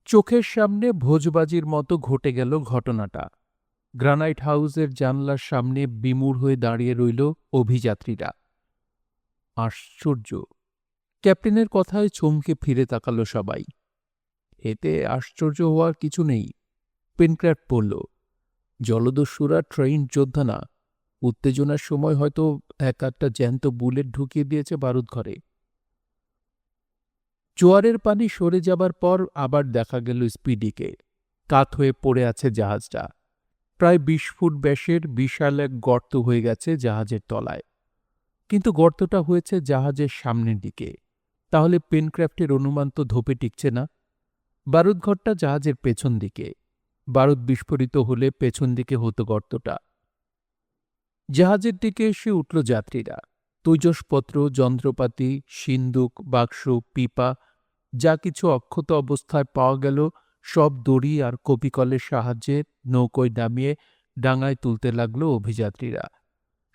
Speaker 1: চোখের সামনে ভোজবাজির মতো ঘটে গেল ঘটনাটা। গ্রানাইট হাউসের জানলার সামনে বিমূঢ় হয়ে দাঁড়িয়ে রইল অভিযাত্রীরা। আশ্চর্য! ক্যাপ্টেনের কথায় চমকে ফিরে তাকাল সবাই। এতে আশ্চর্য হওয়ার কিছু নেই, পেনক্রাফট বলল। জলদস্যুরা ট্রেইন যোদ্ধা না, উত্তেজনার সময় হয়তো এক একটা জ্যান্ত বুলেট ঢুকিয়ে দিয়েছে বারুদ ঘরে। জোয়ারের পানি সরে যাবার পর আবার দেখা গেল স্পিডিকে। কাত হয়ে পড়ে আছে জাহাজটা। প্রায় ২০ ফুট ব্যাসের বিশাল এক গর্ত হয়ে গেছে জাহাজের তলায়। কিন্তু গর্তটা হয়েছে জাহাজের সামনের দিকে। তাহলে পেনক্রাফটের অনুমান তো ধোপে টিকছে না। বারুদঘরটা জাহাজের পেছন দিকে। বারুদ বিস্ফোরিত হলে পেছন দিকে হতো গর্তটা। জাহাজের দিকে এসে উঠল যাত্রীরা। তৈজসপত্র, যন্ত্রপাতি, সিন্দুক, বাক্স, পিপা যা কিছু অক্ষত অবস্থায় পাওয়া গেল সব দড়ি আর কপিকলের সাহায্যে নৌকোয় নামিয়ে ডাঙায় তুলতে লাগল অভিযাত্রীরা।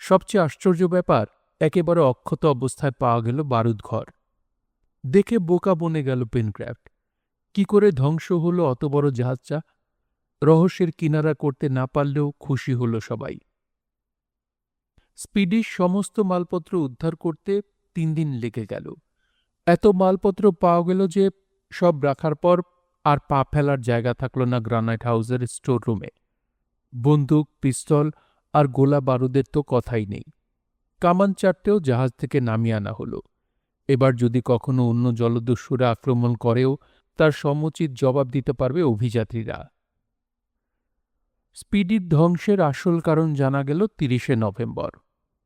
Speaker 1: সবচেয়ে আশ্চর্য ব্যাপার, একেবারে অক্ষত অবস্থায় পাওয়া গেল বারুদঘর। দেখে বোকা বনে গেল পেনক্রাফট। কি করে ধ্বংস হলো অত বড় জাহাজটা? রহস্যের কিনারা করতে না পারলেও খুশি হল সবাই। স্পিডির সমস্ত মালপত্র উদ্ধার করতে ৩ দিন লেগে গেল। এত মালপত্র পাওয়া গেল যে সব রাখার পর আর পা ফেলার জায়গা থাকল না গ্রানাইট হাউসের স্টোর রুমে। বন্দুক, পিস্তল আর গোলা বারুদের তো কথাই নেই। কামান ৪টেও জাহাজ থেকে নামিয়ে আনা হলো। এবার যদি কখনো অন্য জলদস্যুরা আক্রমণ করেও তার সমুচিত জবাব দিতে পারবে অভিযাত্রীরা। স্পিডির ধ্বংসের আসল কারণ জানা গেল ৩০শে নভেম্বর।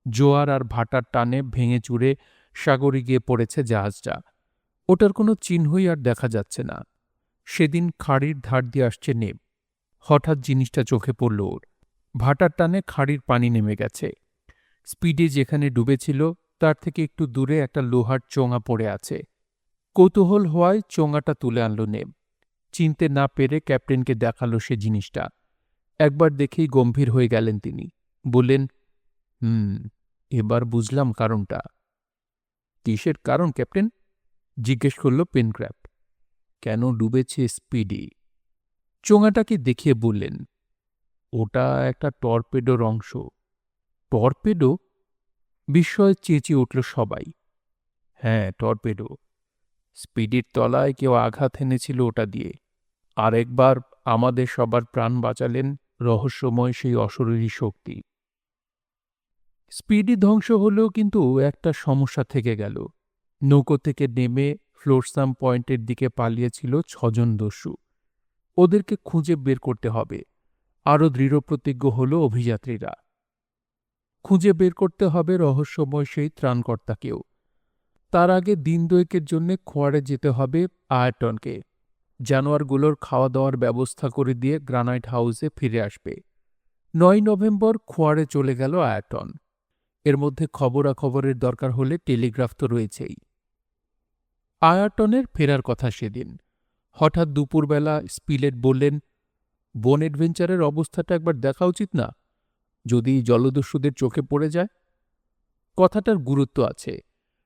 Speaker 1: জোয়ার আর ভাটার টানে ভেঙে চুরে সাগরে গিয়ে পড়েছে জাহাজটা। ওটার কোনো চিহ্নই আর দেখা যাচ্ছে না। সেদিন খাড়ির ধার দিয়ে আসছে নেব। হঠাৎ জিনিসটা চোখে পড়ল ওর। ভাটার টানে খাড়ির পানি নেমে গেছে। স্পিডি যেখানে ডুবেছিল তার থেকে একটু দূরে একটা লোহার চোঙা পড়ে আছে। কৌতূহল হওয়ায় চোঙাটা তুলে আনল নেব। চিনতে না পেরে ক্যাপ্টেনকে দেখালো সে জিনিসটা। একবার দেখেই গম্ভীর হয়ে গেলেন তিনি। বললেন, এবার বুঝলাম কারণটা। কিসের কারণ ক্যাপ্টেন? জিজ্ঞেস করল পেনক্রাফট। কেন ডুবেছে স্পিডি? চোঙাটাকে দেখিয়ে বললেন, ওটা একটা টর্পেডোর অংশ। টর্পেডো? বিস্ময়ে চেঁচিয়ে উঠল সবাই। হ্যাঁ, টর্পেডো। স্পিডির তলায় কেউ আঘাত এনেছিল ওটা দিয়ে। আরেকবার আমাদের সবার প্রাণ বাঁচালেন রহস্যময় সেই অশরীরী শক্তি। স্পিডি ধ্বংস হলেও কিন্তু একটা সমস্যা থেকে গেল। নৌকো থেকে নেমে ফ্লোরসাম পয়েন্টের দিকে পালিয়েছিল ৬ জন দস্যু। ওদেরকে খুঁজে বের করতে হবে। আরও দৃঢ়প্রতিজ্ঞ হল অভিযাত্রীরা। খুঁজে বের করতে হবে রহস্যময় সেই ত্রাণকর্তাকেও। তার আগে দিন দুয়েকের জন্য খোয়াড়ে যেতে হবে আয়টনকে। জানোয়ারগুলোর খাওয়া দাওয়ার ব্যবস্থা করে দিয়ে গ্রানাইট হাউসে ফিরে আসবে। ৯ নভেম্বর খোয়াড়ে চলে গেল আয়টন। এর মধ্যে খবরাখবরের দরকার হলে টেলিগ্রাফ তো রয়েছেই। আয়ারটনের ফেরার কথা সেদিন। হঠাৎ দুপুরবেলা স্পিলেট বললেন, বন অ্যাডভেঞ্চারের অবস্থাটা একবার দেখা উচিত না? যদি জলদস্যুদের চোখে পড়ে যায়। কথাটার গুরুত্ব আছে।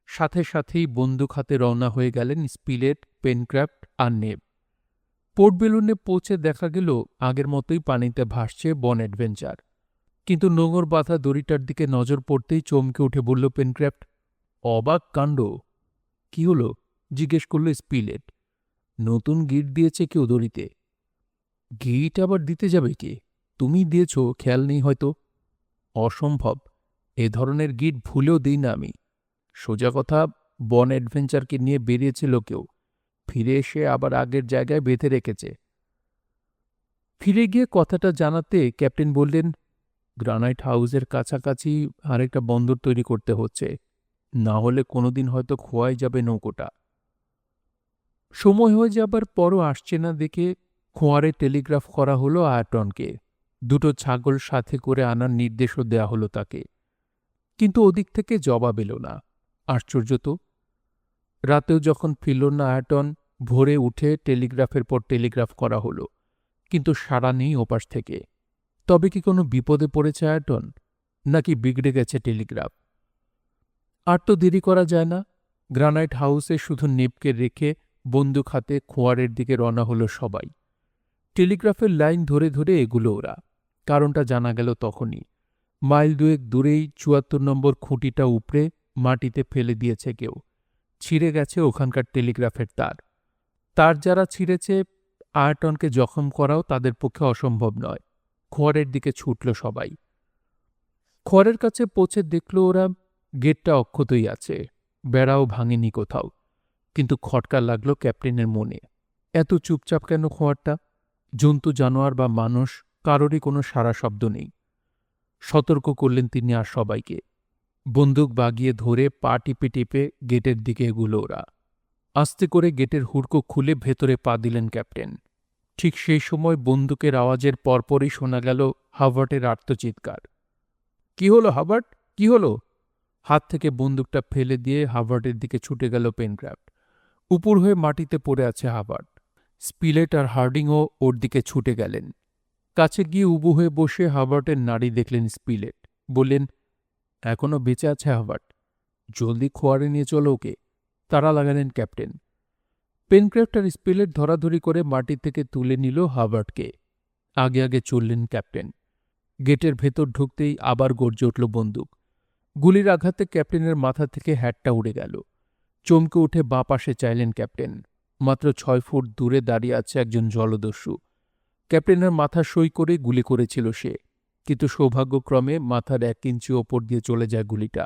Speaker 1: সাথে সাথেই বন্দুক হাতে রওনা হয়ে গেলেন স্পিলেট, পেনক্রাফট আর নেব। পোর্ট বেলুনে পৌঁছে দেখা গেল আগের মতোই পানিতে ভাসছে বন অ্যাডভেঞ্চার। কিন্তু নোঙর বাঁধা দড়িটার দিকে নজর পড়তেই চমকে উঠে বলল পেনক্রাফট, অবাক কাণ্ড! কি হলো? জিজ্ঞেস করল স্পিলেট। নতুন গিট দিয়েছে কেউ দড়িতে। গিট আবার দিতে যাবে কে? তুমি দিয়েছ, খেয়াল নেই হয়তো। অসম্ভব, এ ধরনের গিট ভুলেও দিই না আমি। সোজা কথা, বন অ্যাডভেঞ্চারকে নিয়ে বেরিয়েছিল কেউ, ফিরে এসে আবার আগের জায়গায় বেঁধে রেখেছে। ফিরে গিয়ে কথাটা জানাতে ক্যাপ্টেন বললেন, গ্রানাইট হাউসের কাছাকাছি আরেকটা বন্দর তৈরি করতে হচ্ছে, না হলে কোনোদিন হয়তো খোয়াই যাবে নৌকোটা। সময় হয়ে যাবার পরও আসছে না দেখে খোয়ারে টেলিগ্রাফ করা হলো আয়টনকে। 2টো ছাগল সাথে করে আনার নির্দেশও দেয়া হলো তাকে। কিন্তু ওদিক থেকে জবাব এলো না। আশ্চর্য তো! রাতেও যখন ফিরল না আয়টন, ভোরে উঠে টেলিগ্রাফের পর টেলিগ্রাফ করা হলো, কিন্তু সাড়া নেই ওপাশ থেকে। তবে কি কোনো বিপদে পড়েছে আয়টন, নাকি বিগড়ে গেছে টেলিগ্রাফ? আর তো দেরি করা যায় না। গ্রানাইট হাউসে শুধু নেবকে রেখে বন্দুক হাতে খোয়ারের দিকে রওনা হলো সবাই। টেলিগ্রাফের লাইন ধরে ধরে এগুলো ওরা। কারণটা জানা গেল তখনই। মাইল দুয়েক দূরেই ৭৪ নম্বর খুঁটিটা উপড়ে মাটিতে ফেলে দিয়েছে কেউ। ছিঁড়ে গেছে ওখানকার টেলিগ্রাফের তার। তার যারা ছিঁড়েছে, আয়টনকে জখম করাও তাদের পক্ষে অসম্ভব নয়। খোয়ারের দিকে ছুটল সবাই। খোয়ারের কাছে পৌঁছে দেখল ওরা গেটটা অক্ষতই আছে, বেড়াও ভাঙেনি কোথাও। কিন্তু খটকা লাগল ক্যাপ্টেনের মনে। এত চুপচাপ কেন খোয়ারটা? জন্তু জানোয়ার বা মানুষ কারোরই কোনো সাড়া শব্দ নেই। সতর্ক করলেন তিনি আর সবাইকে। বন্দুক বাগিয়ে ধরে পা টিপে টিপে গেটের দিকে এগুলো ওরা। আস্তে করে গেটের হুড়কো খুলে ভেতরে পা দিলেন ক্যাপ্টেন। ঠিক সেই সময় বন্দুকের আওয়াজের পরপরই শোনা গেল হাভার্টের আর্তচিৎকার। কি হলো হাভার্ট, কি হলো? হাত থেকে বন্দুকটা ফেলে দিয়ে হাভার্টের দিকে ছুটে গেল পেনক্রাফট। উপুর হয়ে মাটিতে পড়ে আছে হাভার্ট। স্পিলেট আর হার্ডিংও ওর দিকে ছুটে গেলেন। কাছে গিয়ে উবু হয়ে বসে হাভার্টের নাড়ি দেখলেন স্পিলেট। বললেন, এখনো বেঁচে আছে হাভার্ট? জলদি খোয়ারে নিয়ে চলো ওকে। তাড়া লাগালেন ক্যাপ্টেন। পেনক্রাফট আর স্পিলেট ধরাধরি করে মাটি থেকে তুলে নিল হাভার্টকে। আগে আগে চললেন ক্যাপ্টেন। গেটের ভেতর ঢুকতেই আবার গর্জে উঠল বন্দুক। গুলির আঘাতে ক্যাপ্টেনের মাথা থেকে হ্যাটটা উড়ে গেল। চমকে উঠে বাঁ পাশে চাইলেন ক্যাপ্টেন। মাত্র ৬ ফুট দূরে দাঁড়িয়ে আছে একজন জলদস্যু। ক্যাপ্টেনের মাথা সই করে গুলি করেছিল সে, কিন্তু সৌভাগ্যক্রমে মাথার ১ ইঞ্চি ওপর দিয়ে চলে যায় গুলিটা।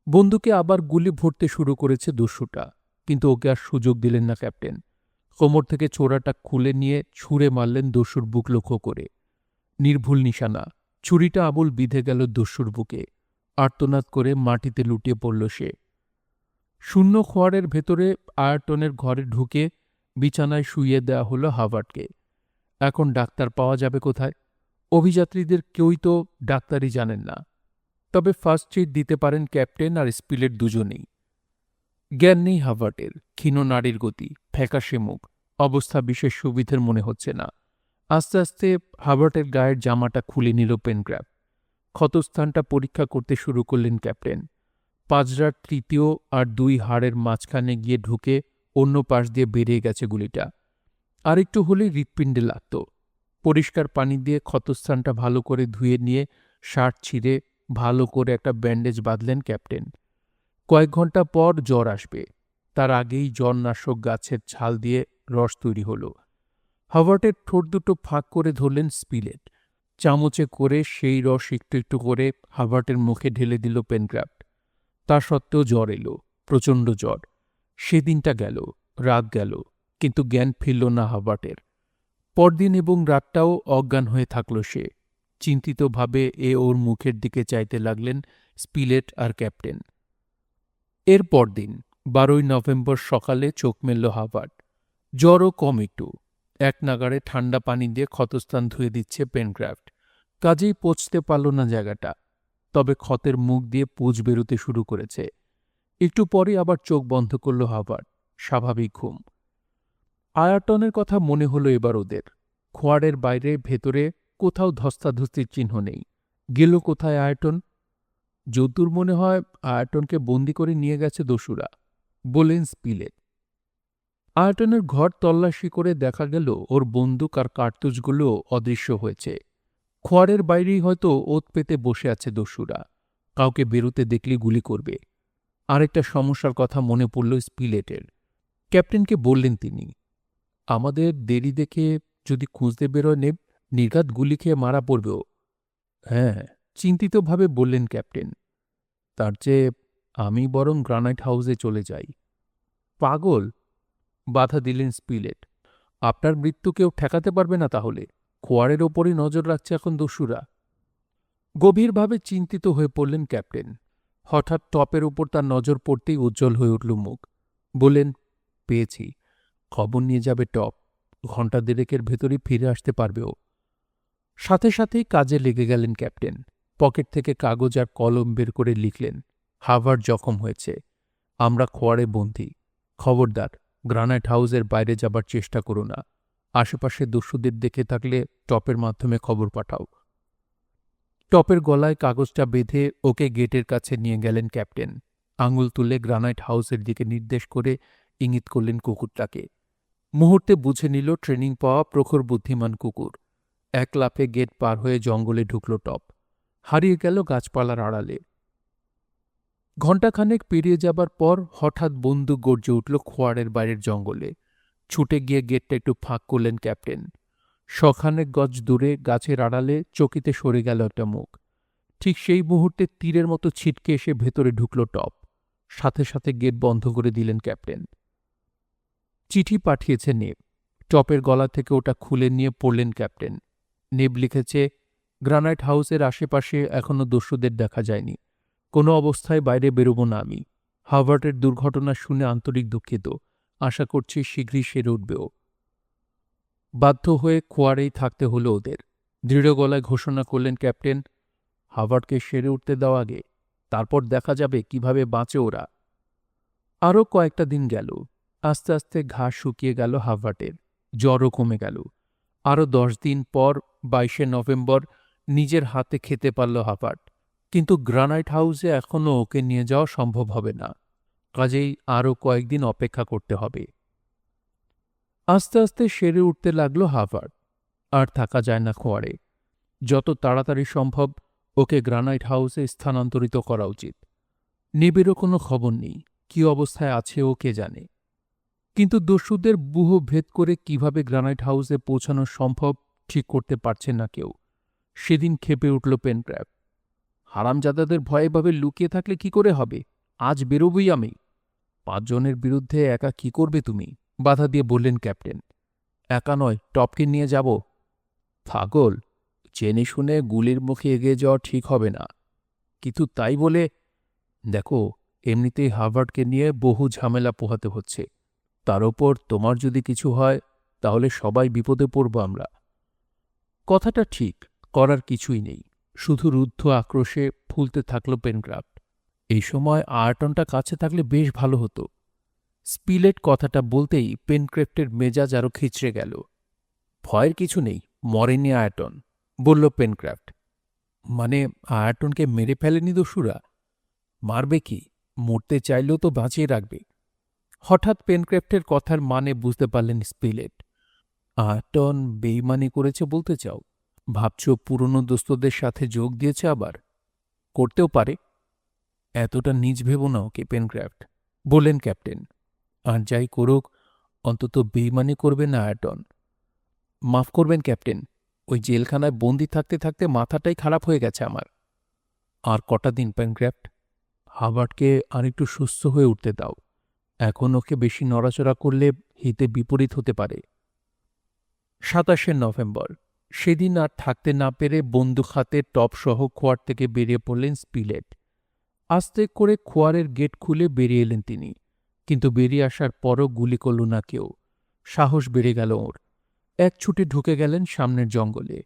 Speaker 1: বন্দুকে আবার গুলি ভরতে শুরু করেছে দস্যুটা, কিন্তু ওকে আর সুযোগ দিলেন না ক্যাপ্টেন। কোমর থেকে ছোড়াটা খুলে নিয়ে ছুঁড়ে মারলেন দস্যুর বুক লক্ষ্য করে। নির্ভুল নিশানা। ছুরিটা আবুল বিঁধে গেল দস্যুর বুকে। আর্তনাদ করে মাটিতে লুটিয়ে পড়ল সে। শূন্য খোয়ারের ভেতরে আয়টনের ঘরে ঢুকে বিছানায় শুইয়ে দেয়া হলো হাভার্টকে। এখন ডাক্তার পাওয়া যাবে কোথায়? অভিযাত্রীদের কেউই তো ডাক্তারই জানেন না। তবে ফার্স্ট এইড দিতে পারেন ক্যাপ্টেন আর স্পিলেট দুজনেই। জ্ঞান নেই হাভার্টের, ক্ষীণ নাড়ির গতি, ফ্যাকাশে মুখ, অবস্থা বিশেষ সুবিধের মনে হচ্ছে না। আস্তে আস্তে হাভার্টের গায়ের জামাটা খুলে নিল পেনক্রাফট। ক্ষতস্থানটা পরীক্ষা করতে শুরু করলেন ক্যাপ্টেন। পাজরার ৩য় আর ২ হাড়ের মাঝখানে গিয়ে ঢুকে অন্য পাশ দিয়ে বেরিয়ে গেছে গুলিটা। আর একটু হলেই হৃৎপিণ্ডে লাগত। পরিষ্কার পানি দিয়ে ক্ষতস্থানটা ভালো করে ধুয়ে নিয়ে শার্ট ছিঁড়ে ভালো করে একটা ব্যান্ডেজ বাঁধলেন ক্যাপ্টেন। কয়েক ঘন্টা পর জ্বর আসবে, তার আগেই জ্বরনাশক গাছের ছাল দিয়ে রস তৈরি হল। হাভার্টের ঠোঁট দুটো ফাঁক করে ধরলেন স্পিলেট। চামচে করে সেই রস একটু একটু করে হাভার্টের মুখে ঢেলে দিল পেনক্রাফট। তা সত্ত্বেও জ্বর এলো, প্রচণ্ড জ্বর। সেদিনটা গেল, রাত গেল, কিন্তু জ্ঞান ফিরল না হাভার্টের। পরদিন এবং রাতটাও অজ্ঞান হয়ে থাকল সে। চিন্তিতভাবে ওর মুখের দিকে চাইতে লাগলেন স্পিলেট আর ক্যাপ্টেন। এর পরদিন ১২ই নভেম্বর সকালে চোখ মেলল হাভার্ট। জ্বরও কম একটু। এক নাগাড়ে ঠান্ডা পানি দিয়ে ক্ষতস্থান ধুয়ে দিচ্ছে পেনক্রাফট। কাজেই পচতে পারল না জায়গাটা। তবে ক্ষতের মুখ দিয়ে পুঁজ বেরোতে শুরু করেছে। একটু পরে আবার চোখ বন্ধ করল হাভার্ট। স্বাভাবিক ঘুম। আয়টনের কথা মনে হলো এবার ওদের। খোয়ারের বাইরে ভেতরে কোথাও ধস্তাধস্তির চিহ্ন নেই। গেল কোথায় আয়টন? যদ্দূর মনে হয় আয়টনকে বন্দি করে নিয়ে গেছে দস্যুরা, বললেন স্পিলেট। আয়টনের ঘর তল্লাশি করে দেখা গেল ওর বন্দুক আর কার্তুজগুলো অদৃশ্য হয়েছে। খোয়ারের বাইরেই হয়তো ওত পেতে বসে আছে দস্যুরা। কাউকে বেরোতে দেখলে গুলি করবে। আরেকটা সমস্যার কথা মনে পড়ল স্পিলেটের। ক্যাপ্টেনকে বললেন তিনি, আমাদের দেরি দেখে যদি খুঁজতে বেরোয় নেব, নির্ঘাত গুলি খেয়ে মারা পড়বেও। হ্যাঁ, চিন্তিতভাবে বললেন ক্যাপ্টেন। তার চেয়ে আমি বরং গ্রানাইট হাউসে চলে যাই। পাগল, বাধা দিলেন স্পিলেট। আপনার মৃত্যু কেউ ঠেকাতে পারবে না তাহলে? খোয়ারের ওপরই নজর রাখছে এখন দস্যুরা। গভীরভাবে চিন্তিত হয়ে পড়লেন ক্যাপ্টেন। হঠাৎ টপের উপর তার নজর পড়তেই উজ্জ্বল হয়ে উঠল মুখ। বললেন, পেয়েছি। খবর নিয়ে যাবে টপ। ঘণ্টা দেড়েকের ভেতরই ফিরে আসতে পারবে ও। সাথে সাথেই কাজে লেগে গেলেন ক্যাপ্টেন। পকেট থেকে কাগজ আর কলম বের করে লিখলেন, হাভার্ট জখম হয়েছে। আমরা খোয়ারে বন্দী। খবরদার, গ্রানাইট হাউসের বাইরে যাবার চেষ্টা করো না। আশেপাশে দস্যুদের দেখে থাকলে টপের মাধ্যমে খবর পাঠাও। টপের গলায় কাগজটা বেঁধে ওকে গেটের কাছে নিয়ে গেলেন ক্যাপ্টেন। আঙুল তুলে গ্রানাইট হাউসের দিকে নির্দেশ করে ইঙ্গিত করলেন কুকুরটাকে। মুহূর্তে বুঝে নিল ট্রেনিং পাওয়া প্রখর বুদ্ধিমান কুকুর। এক লাফে গেট পার হয়ে জঙ্গলে ঢুকল টপ। হারিয়ে গেল গাছপালার আড়ালে। ঘণ্টাখানেক পেরিয়ে যাবার পর হঠাৎ বন্দুক গর্জে উঠল খোয়াড়ের বাইরের জঙ্গলে। ছুটে গিয়ে গেটটা একটু ফাঁক করলেন ক্যাপ্টেন। শখানেক গজ দূরে গাছের আড়ালে চকিতে সরে গেল একটা মুখ। ঠিক সেই মুহূর্তে তীরের মতো ছিটকে এসে ভেতরে ঢুকল টপ। সাথে সাথে গেট বন্ধ করে দিলেন ক্যাপ্টেন। চিঠি পাঠিয়েছে নেব। টপের গলা থেকে ওটা খুলে নিয়ে পড়লেন ক্যাপ্টেন। নেব লিখেছে, গ্রানাইট হাউসের আশেপাশে এখনো দস্যুদের দেখা যায়নি। কোনো অবস্থায় বাইরে বেরোব না আমি। হার্ভার্টের দুর্ঘটনা শুনে আন্তরিক দুঃখিত। আশা করছি শীঘ্রই সেরে উঠবেও। বাধ্য হয়ে খোয়ারেই থাকতে হলো ওদের। দৃঢ় গলায় ঘোষণা করলেন ক্যাপ্টেন, হার্ভার্টকে সেরে উঠতে দাও আগে, তারপর দেখা যাবে কিভাবে বাঁচে ওরা। আরও কয়েকটা দিন গেল। আস্তে আস্তে ঘাস শুকিয়ে গেল হার্ভার্টের, জ্বরও কমে গেল। আরও 10 দিন পর 22শে নভেম্বর নিজের হাতে খেতে পারল হার্ভার্ট। কিন্তু গ্রানাইট হাউসে এখনও ওকে নিয়ে যাওয়া সম্ভব হবে না। কাজেই আরও কয়েকদিন অপেক্ষা করতে হবে। আস্তে আস্তে সেরে উঠতে লাগল হার্ভার্ট। আর থাকা যায় না খোয়াড়ে। যত তাড়াতাড়ি সম্ভব ওকে গ্রানাইট হাউসে স্থানান্তরিত করা উচিত। নেবেরও কোনো খবর নেই, কি অবস্থায় আছে ও কে জানে। কিন্তু দস্যুদের ব্যূহ ভেদ করে কিভাবে গ্রানাইট হাউসে পৌঁছানো সম্ভব ঠিক করতে পারছে না কেউ। সেদিন ক্ষেপে উঠল পেনক্রাফট। হারামজাদাদের ভয়ে ভাবে লুকিয়ে থাকলে কি করে হবে? আজ বেরোবই আমি। 5 জনের বিরুদ্ধে একা কি করবে তুমি? বাধা দিয়ে বললেন ক্যাপ্টেন। একা নয়, টপকে নিয়ে যাব। পাগল, জেনে শুনে গুলির মুখে এগিয়ে যাওয়া ঠিক হবে না। কিন্তু তাই বলে, দেখো, এমনিতেই হার্ভার্টকে নিয়ে বহু ঝামেলা পোহাতে হচ্ছে। তার ওপর তোমার যদি কিছু হয় তাহলে সবাই বিপদে পড়ব আমরা। কথাটা ঠিক, করার কিছুই নেই। শুধু রুদ্ধ আক্রোশে ফুলতে থাকল পেনক্রাফট। এই সময় আয়টনটা কাছে থাকলে বেশ ভালো হতো। স্পিলেট কথাটা বলতেই পেনক্রাফটের মেজাজ আরও খিচড়ে গেল। ভয়ের কিছু নেই, মরেনি আয়টন, বলল পেনক্রাফট। মানে আয়টনকে মেরে ফেলেনি দস্যুরা? মারবে কি? মরতে চাইলেও তো বাঁচিয়ে রাখবে। হঠাৎ পেনক্রাফটের কথার মানে বুঝতে পারলেন স্পিলেট। আয়টন বেইমানি করেছে বলতে চাও? ভাবছ পুরনো দোস্তদের সাথে যোগ দিয়েছে আবার? করতেও পারে। এতটা নিজ ভেব না ওকে পেনক্রাফট, বললেন ক্যাপ্টেন। আর যাই করুক, অন্তত বেইমানি করবে না আয়টন। মাফ করবেন ক্যাপ্টেন, ওই জেলখানায় বন্দি থাকতে থাকতে মাথাটাই খারাপ হয়ে গেছে আমার। আর কটা দিন পেনক্রাফট, হার্ভার্টকে আরেকটু সুস্থ হয়ে উঠতে দাও। এখন ওকে বেশি নড়াচড়া করলে হিতে বিপরীত হতে পারে। 27শে নভেম্বর। সেদিন আর থাকতে না পেরে বন্দুক হাতে টপসহ খোয়ার থেকে বেরিয়ে পড়লেন স্পিলেট। আস্তে করে খোয়ারের গেট খুলে বেরিয়ে এলেন তিনি। কিন্তু বেরিয়ে আসার পরও গুলি করল না কেউ। সাহস বেড়ে গেল ওর। এক ছুটে ঢুকে গেলেন সামনের জঙ্গলে।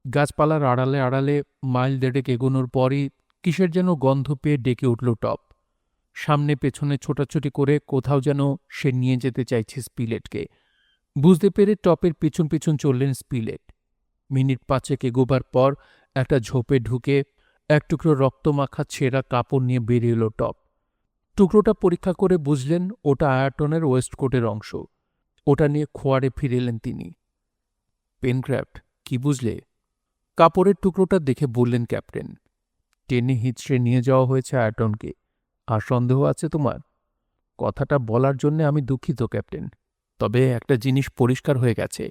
Speaker 1: গাছপালার আড়ালে আড়ালে মাইল দেড়েক এগোনোর পরই কিসের যেন গন্ধ পেয়ে ডেকে উঠল টপ। সামনে পেছনে ছোটাছুটি করে কোথাও যেন সে নিয়ে যেতে চাইছে স্পিলেটকে। বুঝতে পেরে টপের পিছন পিছন চললেন স্পিলেট। মিনিট 5 এগোবার পর একটা ঝোপে ঢুকে এক টুকরো রক্তমাখা ছেঁড়া কাপড় নিয়ে বেরিয়ে এল টপ। টুকরোটা পরীক্ষা করে বুঝলেন ওটা আয়টনের ওয়েস্টকোটের অংশ। ওটা নিয়ে খোয়াড়ে ফিরে এলেন তিনি। পেনক্রাফট, কি বুঝলে? কাপড়ের টুকরোটা দেখে বললেন ক্যাপ্টেন। টেনে হিঁচড়ে নিয়ে যাওয়া হয়েছে আয়টনকে। আর সন্দেহ আছে তোমার? কথাটা বলার জন্যে আমি দুঃখিত ক্যাপ্টেন, তবে একটা জিনিস পরিষ্কার হয়ে গেছে।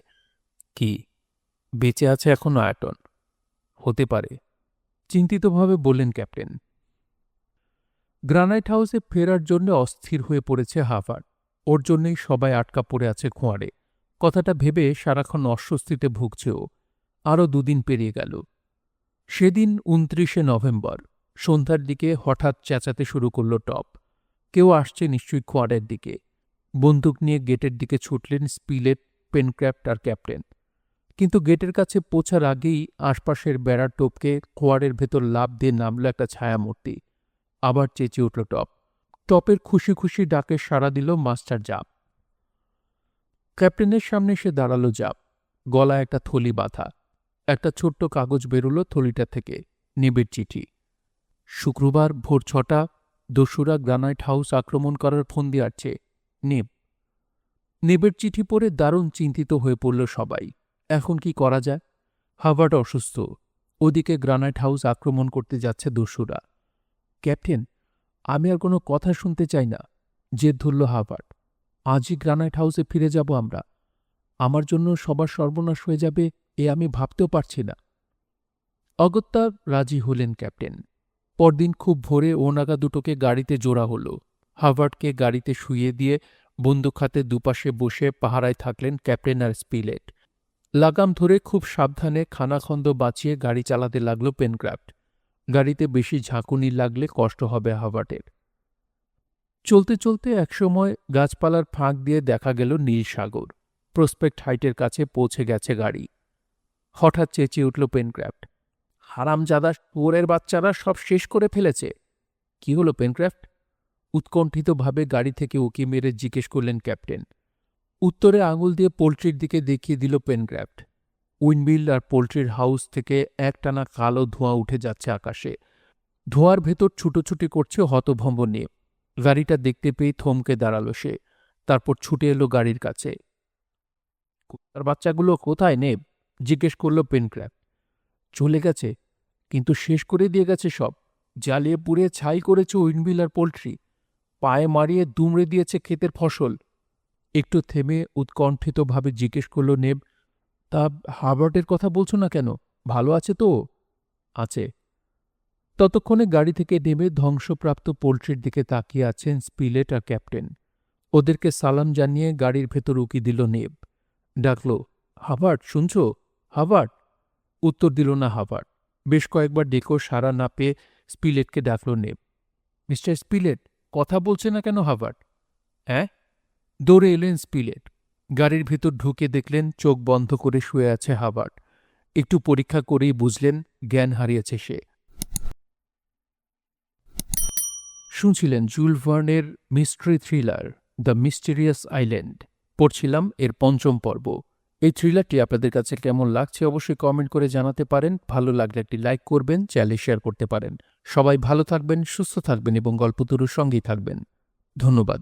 Speaker 1: কি? বেঁচে আছে এখনো আয়টন? হতে পারে, চিন্তিতভাবে বললেন ক্যাপ্টেন। গ্রানাইট হাউসে ফেরার জন্য অস্থির হয়ে পড়েছে হার্ভার্ট। ওর জন্যই সবাই আটকা পড়ে আছে খোঁয়াড়ে। কথাটা ভেবে সারাক্ষণ অস্বস্তিতে ভুগছে ও। আরও 2 দিন পেরিয়ে গেল। সেদিন 29শে নভেম্বর সন্ধ্যার দিকে হঠাৎ চেঁচাতে শুরু করল টপ। কেউ আসছে নিশ্চয়ই খোঁয়াড়ের দিকে। বন্দুক নিয়ে গেটের দিকে ছুটলেন স্পিলেট, পেনক্রাফট আর ক্যাপ্টেন। কিন্তু গেটের কাছে পৌঁছার আগেই আশপাশের বেড়ার টোপকে খোয়াড়ের ভেতর লাফ দিয়ে নামল একটা ছায়ামূর্তি। আবার চেঁচিয়ে উঠল টপ। টপের খুশি খুশি ডাকে সাড়া দিল মাস্টার জাপ। ক্যাপ্টেনের সামনে এসে দাঁড়ালো জাপ। গলায় একটা থলি বাঁধা। একটা ছোট্ট কাগজ বেরোল থলিটা থেকে। নেবের চিঠি। শুক্রবার ভোর 6টা, দস্যুরা গ্রানাইট হাউস আক্রমণ করার ফন্দি আসছে। নেব। নেবের চিঠি পড়ে দারুণ চিন্তিত হয়ে পড়ল সবাই। এখন কি করা যায়? হাভার্ড অসুস্থ। ওদিকে গ্রানাইট হাউস আক্রমণ করতে যাচ্ছে দস্যুরা। ক্যাপ্টেন, আমি আর কোনো কথা শুনতে চাই না, জেদ ধরল হাভার্ড। আজই গ্রানাইট হাউসে ফিরে যাব আমরা। আমার জন্য সবার সর্বনাশ হয়ে যাবে এ আমি ভাবতেও পারছি না। অগত্যা রাজি হলেন ক্যাপ্টেন। পরদিন খুব ভোরে ও নাগা দুটোকে গাড়িতে জোড়া হল। হাভার্ডকে গাড়িতে শুইয়ে দিয়ে বন্দুক হাতে দুপাশে বসে পাহারায় থাকলেন ক্যাপ্টেন আর স্পিলেট। লাগাম ধরে খুব সাবধানে খানাখন্দ বাঁচিয়ে গাড়ি চালাতে লাগল পেনক্রাফট। গাড়িতে বেশি ঝাঁকুনি লাগলে কষ্ট হবে হাভার্ডের। চলতে চলতে একসময় গাছপালার ফাঁক দিয়ে দেখা গেল নীল সাগর। প্রসপেক্ট হাইটের কাছে পৌঁছে গেছে গাড়ি। হঠাৎ চেঁচিয়ে উঠল পেনক্রাফট, হারামজাদা শুয়োরের বাচ্চারা সব শেষ করে ফেলেছে। কি হলো পেনক্রাফট? উৎকণ্ঠিতভাবে গাড়ি থেকে উকি মেরে জিজ্ঞেস করলেন ক্যাপ্টেন। উত্তরে আঙুল দিয়ে পোল্ট্রির দিকে দেখিয়ে দিল পেনক্রাফট। উইন্ডমিল আর পোল্ট্রির হাউস থেকে একটানা কালো ধোঁয়া উঠে যাচ্ছে আকাশে। ধোঁয়ার ভেতর ছুটোছুটি করছে হতভম্ব নেব। গাড়িটা দেখতে পেয়ে থমকে দাঁড়ালো সে। তারপর ছুটে এলো গাড়ির কাছে। কুত্তার বাচ্চাগুলো কোথায় নেব? জিজ্ঞেস করল পেনক্রাফট। চলে গেছে, কিন্তু শেষ করে দিয়ে গেছে সব। জ্বালিয়ে পুড়িয়ে ছাই করেছে উইন্ডমিল আর পোল্ট্রি। পায়ে মারিয়ে দুমড়ে দিয়েছে ক্ষেতের ফসল। একটু থেমে উৎকণ্ঠিতভাবে জিজ্ঞেস করল নেব, তা হাভার্ডের কথা বলছো না কেন? ভালো আছে তো? আছে। ততক্ষণে গাড়ি থেকে নেমে ধ্বংসপ্রাপ্ত পোল্ট্রির দিকে তাকিয়ে আছেন স্পিলেট আর ক্যাপ্টেন। ওদেরকে সালাম জানিয়ে গাড়ির ভেতর উকি দিল নেব। ডাকল, হাভার্ড শুনছ? হাভার্ড। উত্তর দিল না হাভার্ড। বেশ কয়েকবার ডেকেও সাড়া না পেয়ে স্পিলেটকে ডাকল নেব। মিস্টার স্পিলেট, কথা বলছে না কেন হাভার্ড? হ্যাঁ? দৌড়ে এলেন স্পিলেট। গাড়ির ভেতর ঢুকে দেখলেন চোখ বন্ধ করে শুয়ে আছে হাভার্ড। একটু পরীক্ষা করেই বুঝলেন জ্ঞান হারিয়েছে সে। শুনছিলেন জুল ভার্নের mystery thriller the mysterious island. পড়ছিলাম এর ৫ম পর্ব। এই থ্রিলারটি আপনাদের কাছে কেমন লাগছে অবশ্যই কমেন্ট করে জানাতে পারেন। ভালো লাগলে একটি লাইক করবেন, চ্যানেলে শেয়ার করতে পারেন। সবাই ভালো থাকবেন, সুস্থ থাকবেন এবং গল্পতরুর সঙ্গেই থাকবেন। ধন্যবাদ।